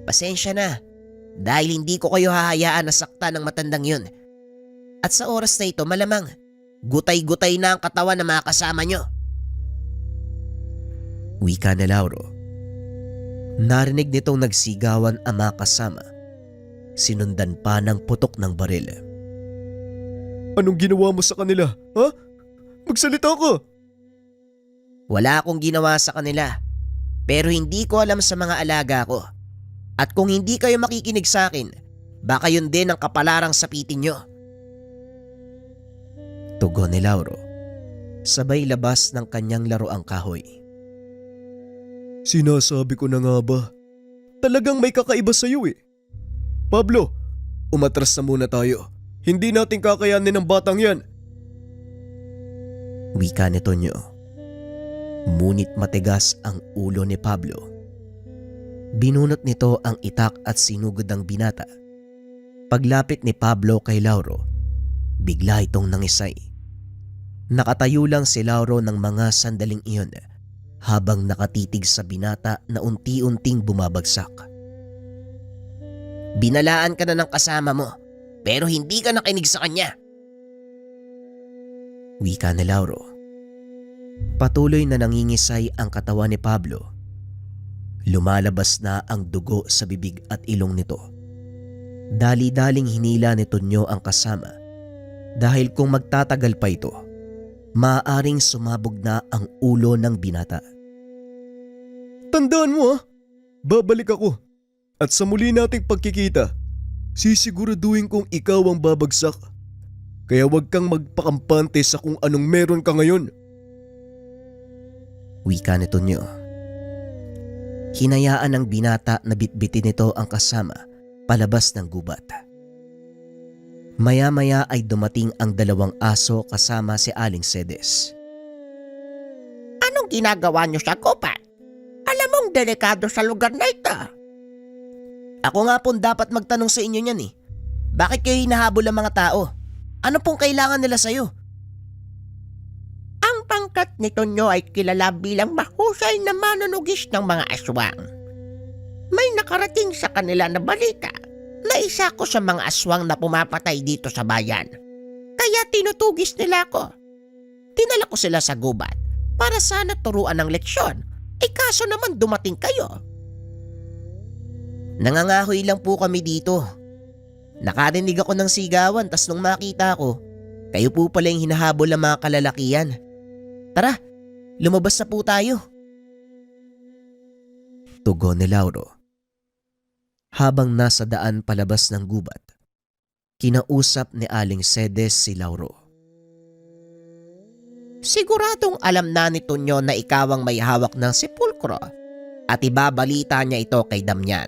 "Pasensya na dahil hindi ko kayo hahayaan na saktan ng matandang yun. At sa oras na ito malamang gutay-gutay na ang katawan ng mga kasama nyo." Wika ni Lauro. Narinig nitong nagsigawan ang mga kasama. Sinundan pa ng putok ng baril. Anong ginawa mo sa kanila? Ha? Magsalita ka! Wala akong ginawa sa kanila, pero hindi ko alam sa mga alaga ko. At kung hindi kayo makikinig sa akin, baka yun din ang kapalarang sapitin nyo. Tugon ni Lauro, sabay labas ng kanyang laruang kahoy. Sinasabi ko na nga ba? Talagang may kakaiba sa'yo eh. Pablo, umatras na muna tayo. Hindi natin kakayanin ng batang yan. Wika ni Tonyo. Ngunit matigas ang ulo ni Pablo. Binunot nito ang itak at sinugod ang binata. Paglapit ni Pablo kay Lauro, bigla itong nangisay. Nakatayo lang si Lauro ng mga sandaling iyon habang nakatitig sa binata na unti-unting bumabagsak. Binalaan ka na ng kasama mo, pero hindi ka nakinig sa kanya. Wika ni Lauro. Patuloy na nangingisay ang katawan ni Pablo. Lumalabas na ang dugo sa bibig at ilong nito. Dali-daling hinila ni Tonyo ang kasama dahil kung magtatagal pa ito, maaaring sumabog na ang ulo ng binata. Tandaan mo babalik ako. At sa muli nating pagkikita, sisiguraduhin kong ikaw ang babagsak. Kaya huwag kang magpakampante sa kung anong meron ka ngayon. Wika ni Tonyo. Hinayaan ng binata na bitbitin nito ang kasama palabas ng gubat. Maya-maya ay dumating ang dalawang aso kasama si Aling Sedes. Anong ginagawa niyo sa gubat? Alam mong delikado sa lugar na ito. Ako nga pong dapat magtanong sa inyo niyan eh. Bakit kayo hinahabol ang mga tao? Ano pong kailangan nila sa'yo? Ang pangkat ni Tonyo ay kilala bilang mahusay na manunugis ng mga aswang. May nakarating sa kanila na balita na isa ko sa mga aswang na pumapatay dito sa bayan. Kaya tinutugis nila ako. Dinala ko sila sa gubat para sana turuan ng leksyon. Kaso naman dumating kayo. Nangangahoy lang po kami dito. Nakarinig ako ng sigawan tas nung makita ko, kayo po pala yung hinahabol ng mga kalalakihan. Tara, lumabas na po tayo. Tugon ni Lauro. Habang nasa daan palabas ng gubat, kinausap ni Aling Sedes si Lauro. Siguradong alam na ni Tonyo na ikaw ang may hawak ng sepulkro at ibabalita niya ito kay Damian.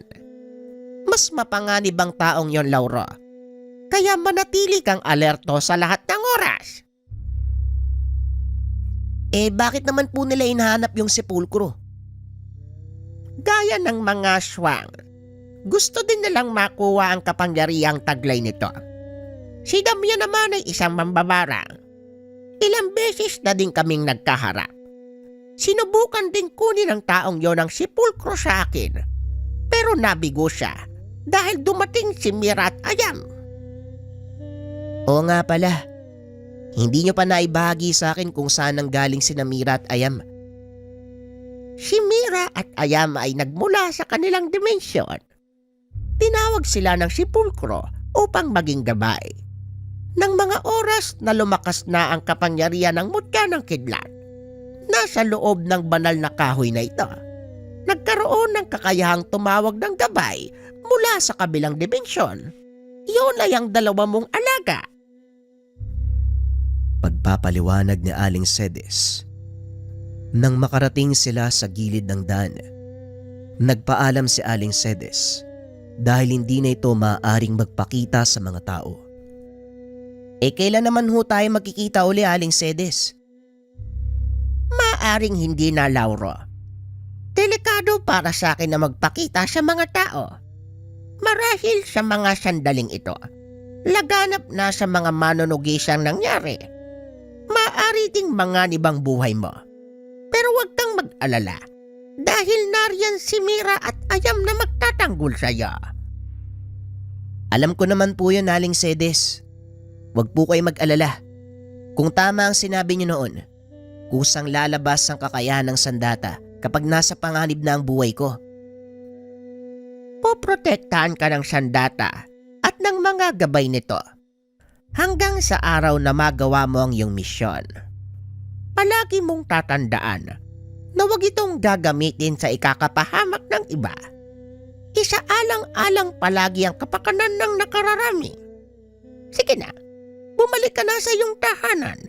Mas mapanganib ang taong yon, Lauro. Kaya manatili kang alerto sa lahat ng oras. Bakit naman po nila hinahanap yung sepulkro? Gaya ng mga aswang, gusto din nilang makuha ang kapangyarihang taglay nito. Si Damian naman ay isang mambabarang. Ilang beses na din kaming nagkaharap. Sinubukan din kunin ng taong yon ang sepulkro sa akin. Pero nabigo siya dahil dumating si Mira at Ayam. Oo nga pala. Hindi nyo pa naibahagi sa akin kung saan nanggaling si Mira at Ayam. Si Mira at Ayam ay nagmula sa kanilang dimensyon. Tinawag sila ng sepulkro upang maging gabay. Nang mga oras na lumakas na ang kapangyarihan ng mutya ng kidlat, nasa loob ng banal na kahoy na ito, nagkaroon ng kakayahang tumawag ng gabay mula sa kabilang dimensyon. Yun ay ang dalawa mong alaga. Pagpapaliwanag ni Aling Sedes. Nang makarating sila sa gilid ng daan, nagpaalam si Aling Sedes dahil hindi na ito maaaring magpakita sa mga tao. Kailan naman ho tayo magkikita uli, Aling Sedes? Maaring hindi na, Lauro. Delikado para sa akin na magpakita sa mga tao. Marahil sa mga sandaling ito, laganap na sa mga manunugisang nangyari. Maaari ding manganib ang buhay mo. Pero huwag kang mag-alala dahil nariyan si Mira at Ayam na magtatanggol sa iyo. Alam ko naman po yun, Aling Sedes. Huwag po kayo mag-alala. Kung tama ang sinabi niyo noon, kusang lalabas ang kakayahan ng sandata kapag nasa panganib na ang buhay ko. Poprotektahan ka ng sandata at ng mga gabay nito hanggang sa araw na magawa mo ang iyong misyon. Palagi mong tatandaan na huwag itong gagamitin sa ikakapahamak ng iba. Isaalang-alang palagi ang kapakanan ng nakararami. Sige na, bumalik ka na sa iyong tahanan.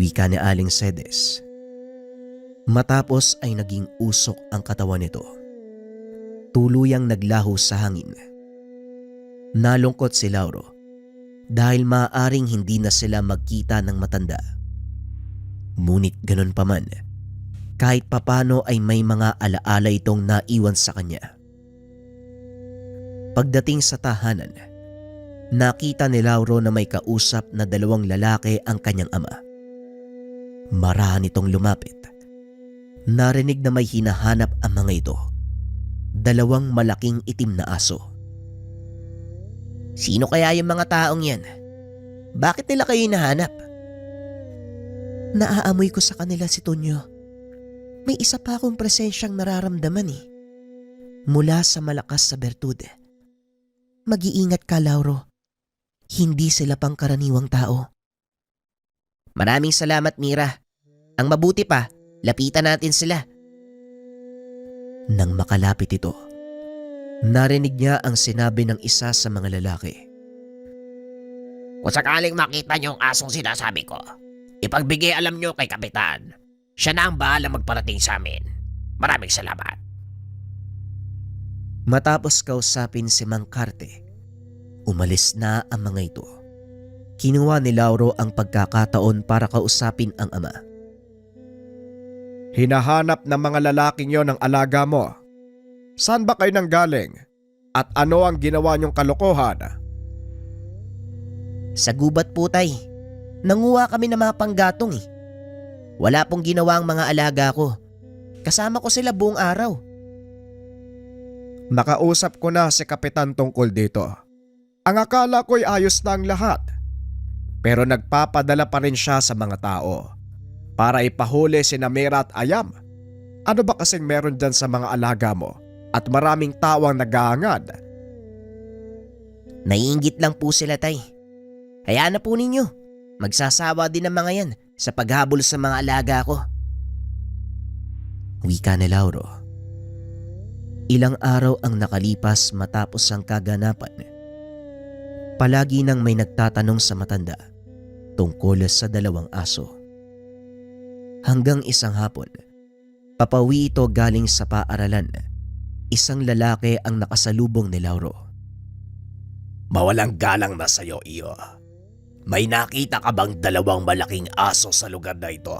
Wika ni Aling Cedes. Matapos ay naging usok ang katawan nito. Tuluyang naglaho sa hangin. Nalungkot si Lauro dahil maaaring hindi na sila magkita ng matanda. Ngunit ganun pa man, kahit papano ay may mga alaala itong naiwan sa kanya. Pagdating sa tahanan, nakita ni Lauro na may kausap na 2 lalaki ang kanyang ama. Marahan itong lumapit. Narinig na may hinahanap ang mga ito. 2 malaking itim na aso. Sino kaya yung mga taong yan? Bakit nila kayo hinahanap? Naaamoy ko sa kanila si Tonyo. May isa pa akong presensyang nararamdaman eh. Mula sa malakas sa bertude. Mag-iingat ka, Lauro. Hindi sila pangkaraniwang tao. Maraming salamat, Mira. Ang mabuti pa, lapitan natin sila. Nang makalapit ito, narinig niya ang sinabi ng isa sa mga lalaki. Kung sakaling makita niyo ang asong sinasabi ko, ipagbigay alam niyo kay Kapitan. Siya na ang bahala magparating sa amin. Maraming salamat. Matapos kausapin si Mang Carte, umalis na ang mga ito. Kinuha ni Lauro ang pagkakataon para kausapin ang ama. Hinahanap ng mga lalaking yon ang alaga mo. Saan ba kayo nanggaling? At ano ang ginawa niyong kalokohan? Sa gubat po, tay. Nanguha kami ng mga panggatong eh. Wala pong ginawa ang mga alaga ko. Kasama ko sila buong araw. Nakausap ko na si Kapitan tungkol dito. Ang akala ko'y ayos na ang lahat. Pero nagpapadala pa rin siya sa mga tao para ipahuli si Mira at Ayam. Ano ba kasing meron dyan sa mga alaga mo at maraming tao ang nag-aangad? Naiinggit lang po sila, tay. Hayaan na po ninyo. Magsasawa din ang mga yan sa paghabol sa mga alaga ko. Wika ni Lauro. Ilang araw ang nakalipas matapos ang kaganapan. Palagi nang may nagtatanong sa matanda tungkol sa 2 aso. Hanggang isang hapon, papawi ito galing sa paaralan. Isang lalaki ang nakasalubong ni Lauro. Mawalang galang na sa'yo, iyo. May nakita ka bang 2 malaking aso sa lugar na ito?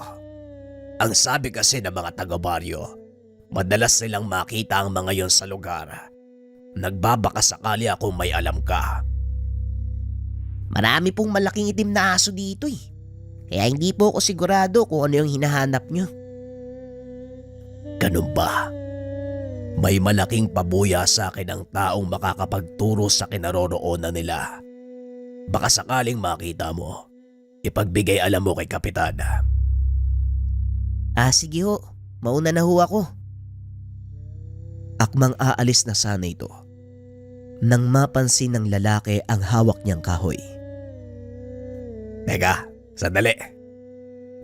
Ang sabi kasi ng mga taga-baryo, madalas silang makita ang mga yon sa lugar. Nagbabaka sakali kung may alam ka. Marami pong malaking itim na aso dito eh. Kaya hindi po ako sigurado kung ano yung hinahanap nyo. Ganun ba? May malaking pabuya sa akin ang taong makakapagturo sa kinaroroonan nila. Baka sakaling makita mo, ipagbigay alam mo kay Kapitan. Sige ho, mauna na ho ako. Akmang aalis na sana ito nang mapansin ng lalaki ang hawak niyang kahoy. Teka, sandali.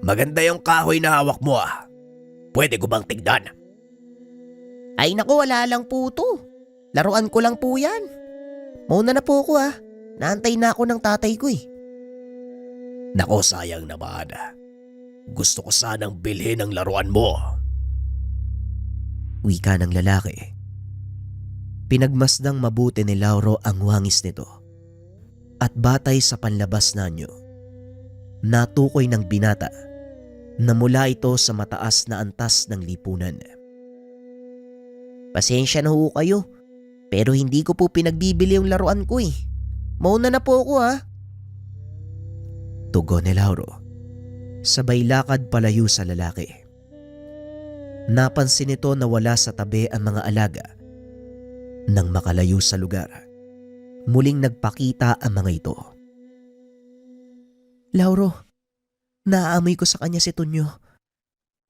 Maganda yung kahoy na hawak mo ah. Pwede ko bang tignan? Ay naku, wala lang po to. Laruan ko lang po yan. Mauna na po ako ah. Naantay na ako ng tatay ko eh. Nako, sayang naman. Gusto ko sanang bilhin ang laruan mo. Wika ng lalaki. Pinagmasdang mabuti ni Lauro ang wangis nito. At batay sa panlabas na anyo, natukoy ng binata na mula ito sa mataas na antas ng lipunan. Pasensya na ho kayo, pero hindi ko po pinagbibili yung laruan ko eh. Mauna na po ako ha. Tugon ni Lauro, sabay lakad palayo sa lalaki. Napansin nito na wala sa tabi ang mga alaga. Nang makalayo sa lugar, muling nagpakita ang mga ito. Lauro, naaamoy ko sa kanya si Tonyo.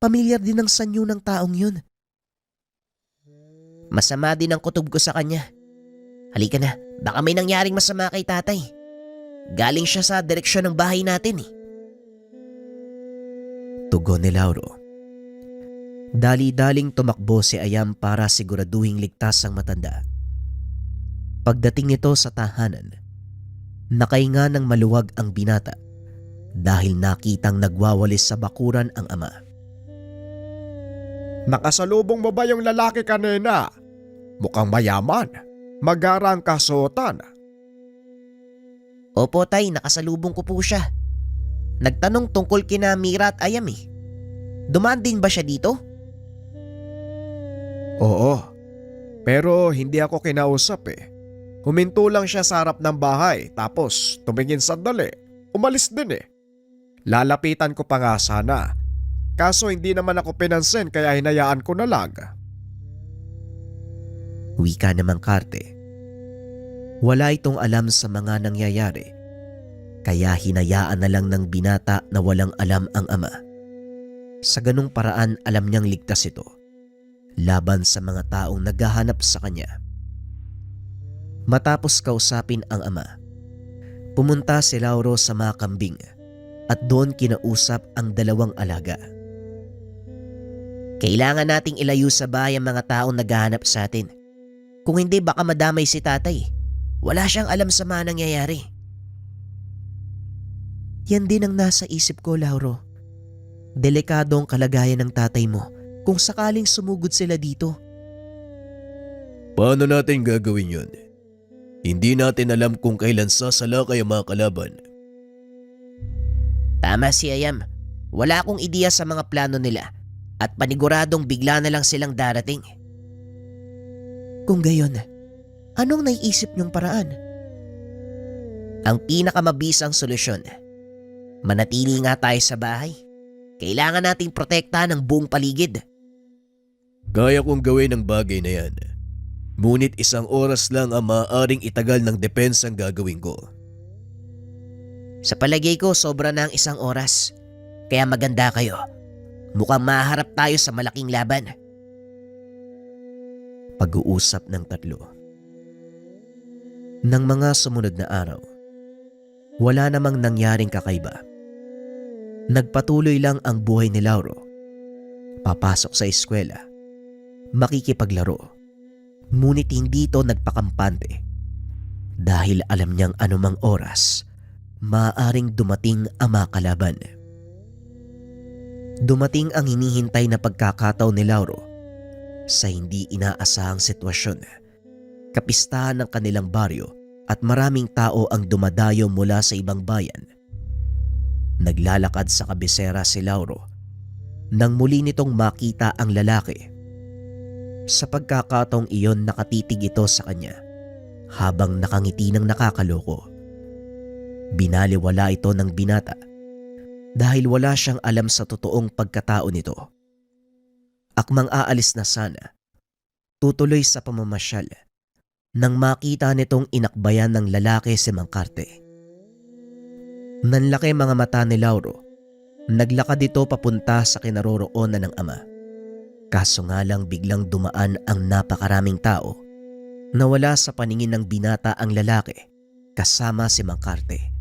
Pamilyar din ang sanyo ng taong yun. Masama din ang kutob ko sa kanya. Halika na, baka may nangyaring masama kay tatay. Galing siya sa direksyon ng bahay natin eh. Tugon ni Lauro. Dali-daling tumakbo si Ayam para siguraduhing ligtas ang matanda. Pagdating nito sa tahanan, nakahinga ng maluwag ang binata dahil nakitang nagwawalis sa bakuran ang ama. Nakasalubong mo ba yung lalaki kanina? Mukhang mayaman. Magara ang kasuotan. Opo tay, nakasalubong ko po siya. Nagtanong tungkol kina Mira at Ayam eh. Dumaan din ba siya dito? Oo. Pero hindi ako kinausap eh. Huminto lang siya sa harap ng bahay tapos tumingin sandali. Umalis din eh. Lalapitan ko pa nga sana. Kaso hindi naman ako pinansin kaya hinayaan ko na lang. Wika namang Karte. Wala itong alam sa mga nangyayari. Kaya hinayaan na lang ng binata na walang alam ang ama. Sa ganung paraan alam niyang ligtas ito. Laban sa mga taong naghahanap sa kanya. Matapos kausapin ang ama, pumunta si Lauro sa mga kambing at doon kinausap ang dalawang alaga. Kailangan nating ilayo sa bahay ang mga taong naghahanap sa atin. Kung hindi baka madamay si tatay. Wala siyang alam sa mga nangyayari. Yan din ang nasa isip ko, Lauro. Delikado ang kalagayan ng tatay mo kung sakaling sumugod sila dito. Paano natin gagawin yun? Hindi natin alam kung kailan sasalakay ang mga kalaban. Tama si Ayam. Wala akong ideya sa mga plano nila at paniguradong bigla na lang silang darating. Kung gayon, anong naiisip niyong paraan? Ang pinakamabisang solusyon. Manatili nga tayo sa bahay. Kailangan nating protektahan ang buong paligid. Kaya kong gawin ang bagay na yan. Ngunit 1 oras lang ang maaaring itagal ng depensa ang gagawin ko. Sa palagay ko, sobra na ang 1 oras. Kaya maganda kayo. Mukhang maharap tayo sa malaking laban. Pag-uusap ng tatlo. Nang mga sumunod na araw, wala namang nangyaring kakaiba. Nagpatuloy lang ang buhay ni Lauro. Papasok sa eskwela, makikipaglaro, ngunit hindi ito nagpakampante dahil alam niyang anumang oras maaaring dumating ang mga kalaban. Dumating ang hinihintay na pagkakataon ni Lauro sa hindi inaasahang sitwasyon. Kapistahan ng kanilang baryo at maraming tao ang dumadayo mula sa ibang bayan. Naglalakad sa kabisera si Lauro nang muli nitong makita ang lalaki. Sa pagkakataong iyon nakatitig ito sa kanya habang nakangiti ng nakakaloko. Binaliwala ito ng binata dahil wala siyang alam sa totoong pagkatao nito. Akmang aalis na sana, tutuloy sa pamamasyal nang makita nitong inakbayan ng lalaki si Mang Karte. Nanlaki mga mata ni Lauro. Naglakad ito papunta sa kinaroroonan ng ama. Kaso nga lang biglang dumaan ang napakaraming tao. Nawala sa paningin ng binata ang lalaki kasama si Mang Karte.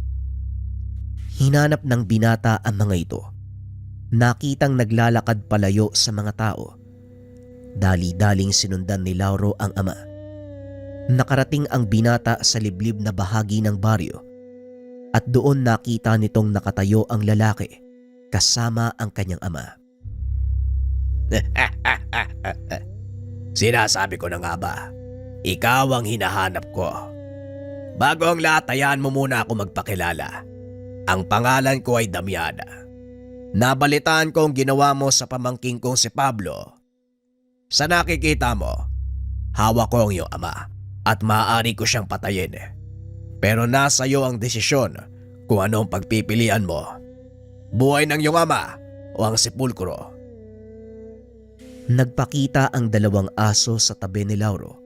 Hinanap ng binata ang mga ito. Nakitang naglalakad palayo sa mga tao. Dali-daling sinundan ni Lauro ang ama. Nakarating ang binata sa liblib na bahagi ng baryo at doon nakita nitong nakatayo ang lalaki kasama ang kanyang ama. Sinasabi ko na nga ba, ikaw ang hinahanap ko. Bago ang lahat, hayaan mo muna ako magpakilala. Ang pangalan ko ay Damiana. Nabalitaan ko ang ginawa mo sa pamangking kong si Pablo. Sa nakikita mo, hawak ko ang iyong ama at maaari ko siyang patayin. Pero nasa iyo ang desisyon kung anong pagpipilian mo. Buhay ng iyong ama o ang sepulkro. Nagpakita ang 2 aso sa tabi ni Lauro.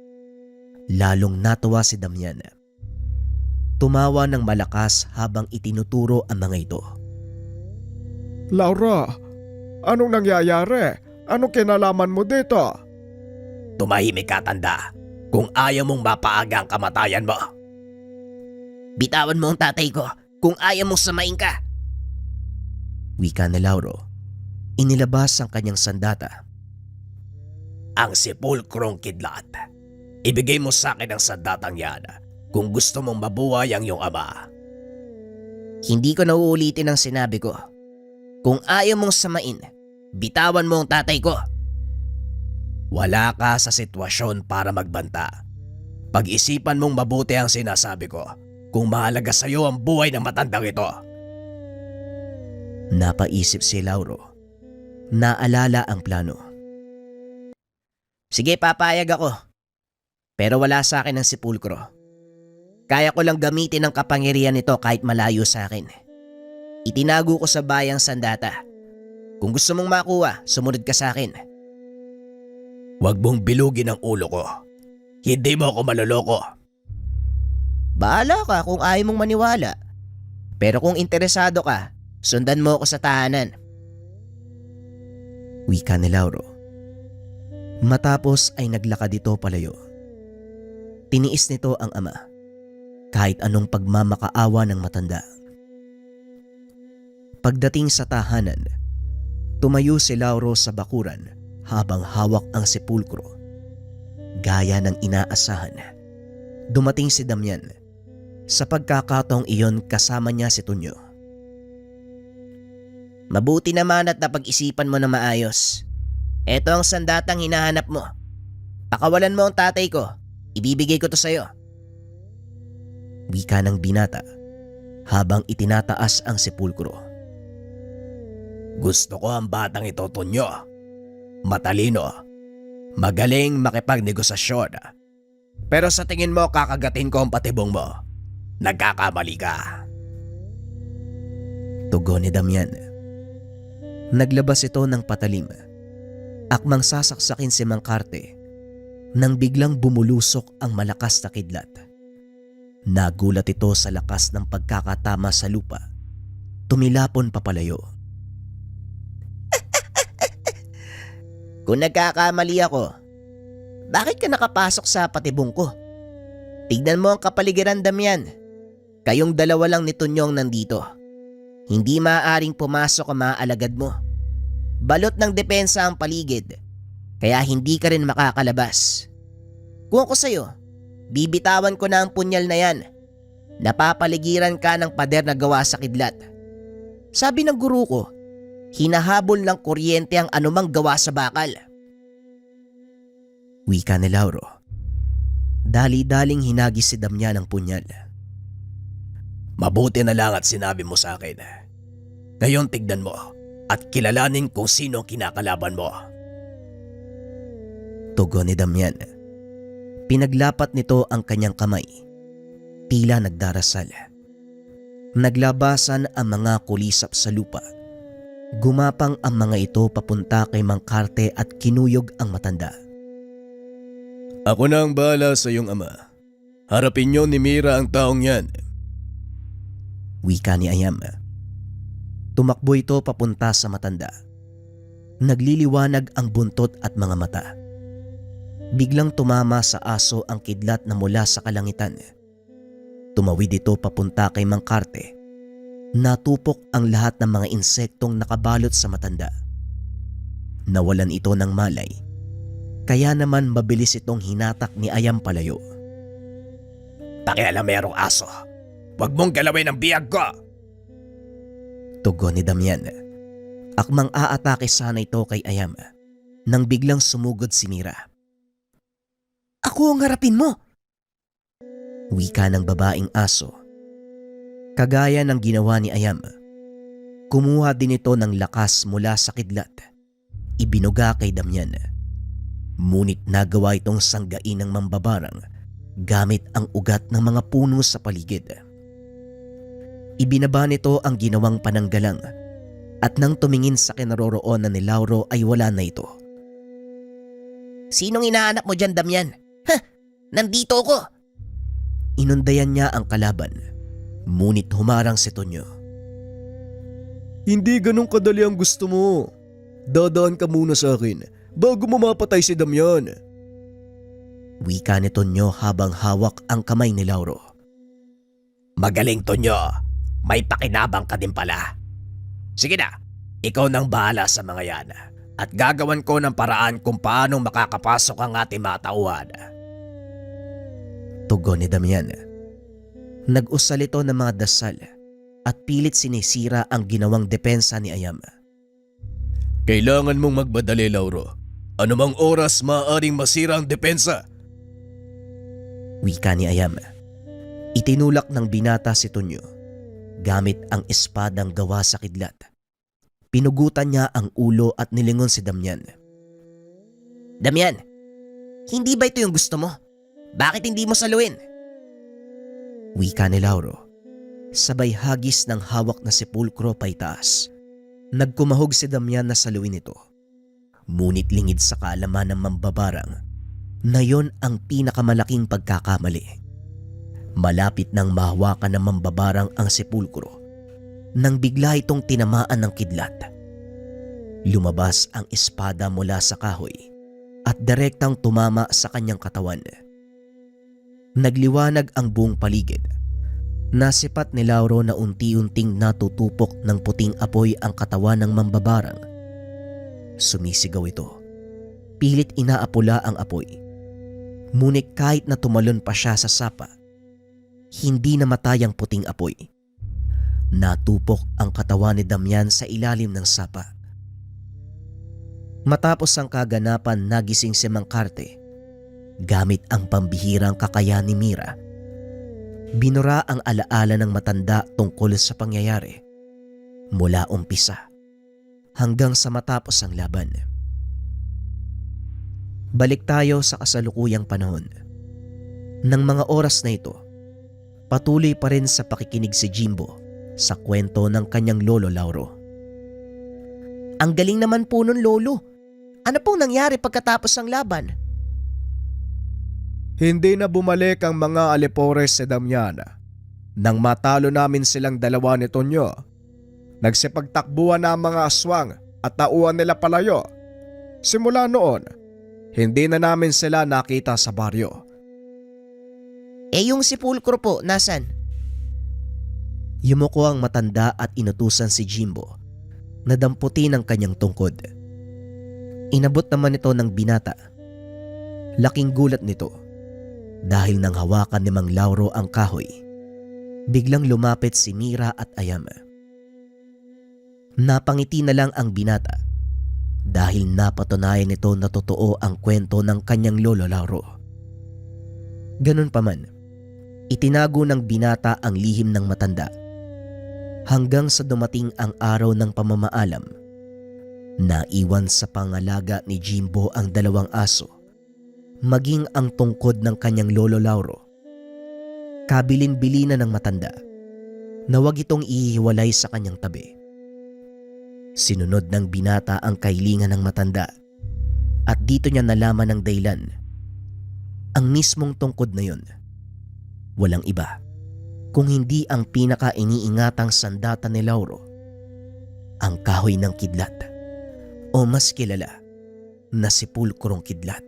Lalong natuwa si Damiana. Tumawa ng malakas habang itinuturo ang mga ito. Laura, Anong nangyayari? Anong kinalaman mo dito? Tumahimik ka, tanda. Kung ayaw mong mapaaga ang kamatayan mo. Bitawan mo ang tatay ko kung ayaw mong samain ka. Wika ni Lauro. Inilabas ang kanyang sandata. Ang sepulkrong kidlat. Ibigay mo sa akin ang sandatang yan kung gusto mong mabuhay ang iyong ama. Hindi ko nauulitin ang sinabi ko. Kung ayaw mong samain, bitawan mo ang tatay ko. Wala ka sa sitwasyon para magbanta. Pag-isipan mong mabuti ang sinasabi ko kung mahalaga sa iyo ang buhay ng matandang ito. Napaisip si Lauro. Naalala ang plano. Sige, papayag ako. Pero wala sa akin ang sepulkro. Kaya ko lang gamitin ang kapangyarihan nito kahit malayo sa akin. Itinago ko sa bayang sandata. Kung gusto mong makuha, sumunod ka sa akin. Huwag mong bilugin ang ulo ko. Hindi mo ako maloloko. Bahala ka kung ayaw mong maniwala. Pero kung interesado ka, sundan mo ako sa tahanan. Wika ni Lauro. Matapos ay naglakad ito palayo. Tiniis nito ang ama. Kahit anong pagmamakaawa ng matanda. Pagdating sa tahanan, tumayo si Lauro sa bakuran habang hawak ang sepulkro. Gaya ng inaasahan, dumating si Damian. Sa pagkakataong iyon kasama niya si Tonyo. Mabuti naman at napag-isipan mo na maayos. Ito ang sandatang hinahanap mo. Pakawalan mo ang tatay ko. Ibibigay ko to sa'yo. Wika ng binata habang itinataas ang sepulkro. Gusto ko ang batang ito, Tonyo. Matalino. Magaling makipagnegosasyon. Pero sa tingin mo kakagatin ko ang patibong mo. Nagkakamali ka. Tugon ni Damian. Naglabas ito ng patalim. Akmang sasaksakin si Mang Karte nang biglang bumulusok ang malakas na kidlat. Nagulat ito sa lakas ng pagkakatama sa lupa. Tumilapon papalayo. Kung nagkakamali ako, bakit ka nakapasok sa patibong ko? Tignan mo ang kapaligiran, Damian. Kayong dalawa lang ni Tonyong nandito. Hindi maaaring pumasok ang mga alagad mo. Balot ng depensa ang paligid, kaya hindi ka rin makakalabas. Kung ako sa'yo, bibitawan ko na ang punyal na yan. Napapaligiran ka ng pader na gawa sa kidlat. Sabi ng guru ko, hinahabol ng kuryente ang anumang gawa sa bakal. Wika ni Lauro. Dali-daling hinagis si Damian ng punyal. Mabuti na lang at sinabi mo sa akin. Ngayon tignan mo at kilalanin kung sino ang kinakalaban mo. Tugon ni Damian. Pinaglapat nito ang kanyang kamay. Tila nagdarasal. Naglabasan ang mga kulisap sa lupa. Gumapang ang mga ito papunta kay Mang Karte at kinuyog ang matanda. Ako na ang bahala sa iyong ama. Harapin niyo ni Mira ang taong yan. Wika ni Ayam. Tumakbo ito papunta sa matanda. Nagliliwanag ang buntot at mga mata. Biglang tumama sa aso ang kidlat na mula sa kalangitan. Tumawid ito papunta kay Mang Karte. Natupok ang lahat ng mga insektong nakabalot sa matanda. Nawalan ito ng malay. Kaya naman mabilis itong hinatak ni Ayam palayo. Pakialam merong aso. Huwag mong galawin ang biyag ko. Tugon ni Damian. Akmang aatake sana ito kay Ayam nang biglang sumugod si Mira. Ako ang harapin mo! Wika ng babaeng aso. Kagaya ng ginawa ni Ayam, kumuha din ito ng lakas mula sa kidlat. Ibinuga kay Damian. Ngunit nagawa itong sanggain ng mambabarang gamit ang ugat ng mga puno sa paligid. Ibinaba nito ang ginawang pananggalang at nang tumingin sa kinaroroonan ni Lauro ay wala na ito. Sinong hinahanap mo dyan, Damian? Ha! Nandito ako! Inundayan niya ang kalaban, ngunit humarang si Tonyo. Hindi ganun kadali ang gusto mo. Dadaan ka muna sa akin bago mo mapatay si Damian. Wika ni Tonyo habang hawak ang kamay ni Lauro. Magaling, Tonyo. May pakinabang ka din pala. Sige na, ikaw nang bahala sa mga yan. At gagawan ko ng paraan kung paano makakapasok ang ating mga tauhan. Tugon ni Damian. Nag-usal ito ng mga dasal at pilit sinisira ang ginawang depensa ni Ayam. Kailangan mong magmadali, Lauro. Anumang oras maaaring masira ang depensa. Wika ni Ayam. Itinulak ng binata si Tonyo gamit ang espadang gawa sa kidlat. Pinugutan niya ang ulo at nilingon si Damian. Damian, hindi ba ito yung gusto mo? Bakit hindi mo saluin? Wika ni Lauro. Sabay hagis ng hawak na sepulkro paitaas. Nagkumahog si Damian na saluin ito. Ngunit lingid sa kaalaman ng mambabarang na yon ang pinakamalaking pagkakamali. Malapit nang mahawakan ng mambabarang ang sepulkro nang bigla itong tinamaan ng kidlat. Lumabas ang espada mula sa kahoy at direktang tumama sa kanyang katawan. Nagliwanag ang buong paligid. Nasipat ni Lauro na unti-unting natutupok ng puting apoy ang katawan ng mambabarang. Sumisigaw ito. Pilit inaapula ang apoy. Ngunit kahit na tumalon pa siya sa sapa, hindi namatay ang puting apoy. Natupok ang katawan ni Damian sa ilalim ng sapa. Matapos ang kaganapan, nagising si Mang Karte. Gamit ang pambihirang kakayahan ni Mira, binura ang alaala ng matanda tungkol sa pangyayari mula umpisa hanggang sa matapos ang laban. Balik tayo sa kasalukuyang panahon. Nang mga oras na ito, patuloy pa rin sa pakikinig si Jimbo sa kwento ng kanyang lolo Lauro. Ang galing naman po nun, Lolo. Ano pong nangyari pagkatapos ng laban? Hindi na bumalik ang mga Alipores sa Damian. Nang matalo namin silang dalawa ni Tonyo, nagsipagtakbuhan na ang mga aswang at tauhan nila palayo. Simula noon, hindi na namin sila nakita sa baryo. Yung sepulkro po, nasan? Yumuko ang matanda at inutusan si Jimbo na damputin ang kanyang tungkod. Inabot naman ito ng binata. Laking gulat nito dahil nang hawakan ni Mang Lauro ang kahoy, biglang lumapit si Mira at Ayam. Napangiti na lang ang binata dahil napatunayan nito na totoo ang kwento ng kanyang lolo Lauro. Ganun pa man, itinago ng binata ang lihim ng matanda hanggang sa dumating ang araw ng pamamaalam. Naiwan sa pangalaga ni Jimbo ang dalawang aso, maging ang tungkod ng kanyang lolo Lauro. Kabilin-bilina ng matanda na wag itong ihiwalay sa kanyang tabi. Sinunod ng binata ang kahilingan ng matanda at dito niya nalaman ang dahilan. Ang mismong tungkod na yon, walang iba kung hindi ang pinaka-iniingatang sandata ni Lauro, ang kahoy ng kidlat o mas kilala na sepulkrong kidlat.